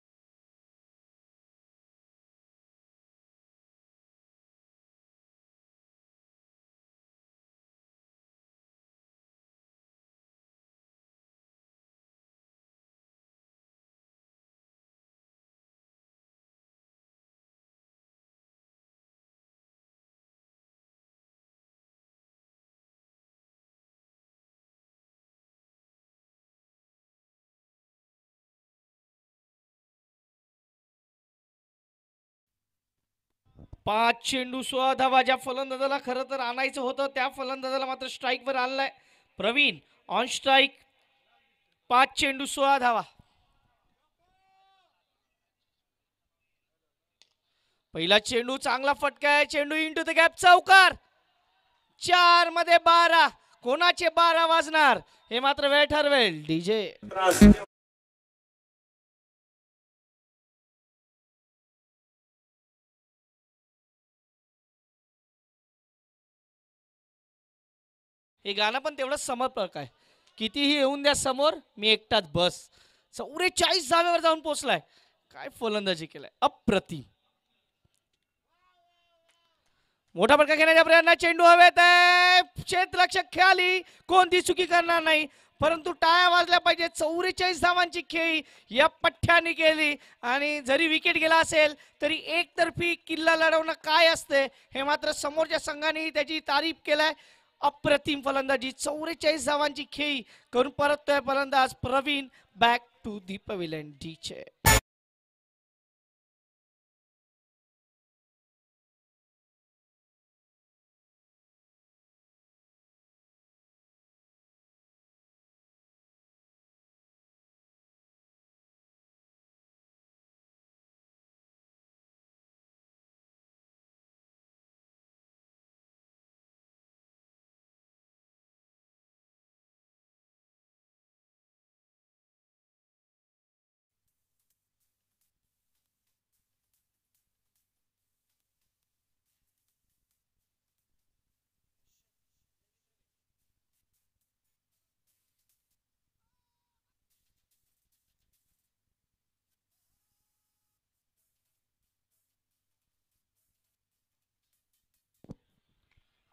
पाच चेंडू 16 धावा. ज्या फलंदाजाला खरं तर आणायचं होतं त्या फलंदाजाला मात्र स्ट्राईक वर आणलाय. Pravin on strike. 5 चेंडू 16 धावा. पहिला चेंडू चांगला फटका आहे. चेंडू इंटू द गॅप, चौकार. 4 मध्ये 12. कोणाचे 12 वाजणार हे मात्र वेळ ठरवेल. डीजे हे गाणं पण तेवढंच समर्पक आहे. कितीही येऊन द्या समोर, मी एकटाच बस. 44 धाव्यावर जाऊन पोहोचलाय. काय फलंदाजी केलाय, अप्रतिम. मोठा फटका घेण्याच्या प्रयत्नात चेंडू हवेत आहे. क्षेत्ररक्षक खेळाली, कोणती चुकी करणार नाही, परंतु टाळ्या वाजल्या पाहिजे. 44 धावांची खेळी या पठ्ठ्याने केली आणि जरी विकेट गेला असेल तरी एकतर्फी किल्ला लढवणं काय असते हे मात्र समोरच्या संघाने त्याची तारीफ केलाय. अप्रतिम फलंदाजी. 44 धावांची खेळी करून परततोय फलंदाज Praveen. Back to the pavilion. डीचे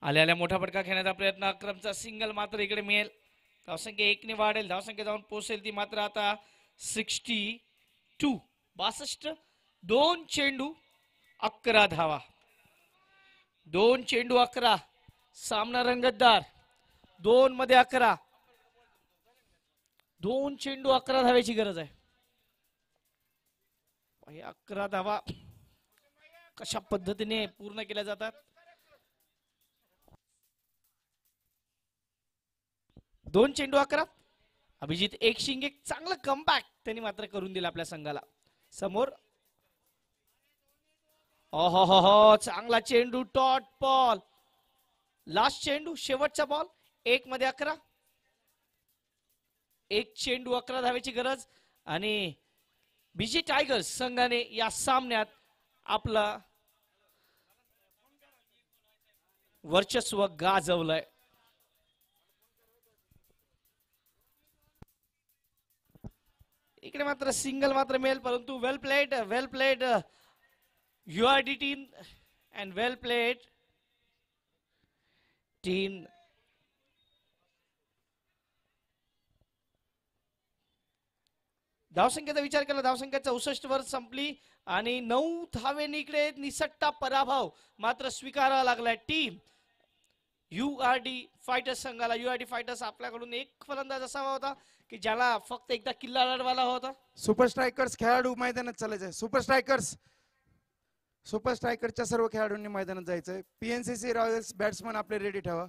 आल्या मोठा फटका खेळण्याचा प्रयत्न. अक्रमचा सिंगल मात्र इकडे मिळेल. धावसंख्या 1 ने वाढेल. धावसंख्या जाऊन पोहोचेल ती मात्र आता 62. 62. 2 चेंडू 11 धावा. 2 चेंडू 11. सामना रंगतदार. 2 मध्ये 11. 2 चेंडू 11 धाव्याची गरज आहे. 11 धावा कशा पद्धतीने पूर्ण केल्या जातात. 2 चेंडू 11. अभिजित एक शिंगे चांगलं कमबॅक त्यांनी मात्र करून दिलं आपल्या संघाला. समोर हो चांगला चेंडू. Dot ball. लास्ट चेंडू, शेवटचा बॉल. 1 मध्ये 11. 1 चेंडू 11 धावेची गरज आणि बीजी टायगर्स संघाने या सामन्यात आपला वर्चस्व गाजवलंय. इकडे मात्र सिंगल मात्र मिळेल, परंतु well played URD team and well played team. धावसंख्येचा विचार केला, धावसंख्या 64 वर संपली आणि 9 धावेने इकडे निसट्टा पराभव मात्र स्वीकारावा लागलाय. टीम URD फायटर्स संघाला. URD फायटर्स आपल्याकडून एक फलंदाज असावा होता की ज्याला फक्त एकदा किल्ला लढवायला होता. सुपर स्ट्रायकर्स खेळाडू मैदानात चालायचे. सुपर स्ट्रायकर्सच्या सर्व खेळाडूंनी मैदानात जायचंय. PNCC रॉयल्स बॅट्समन आपले रेडी ठेवा.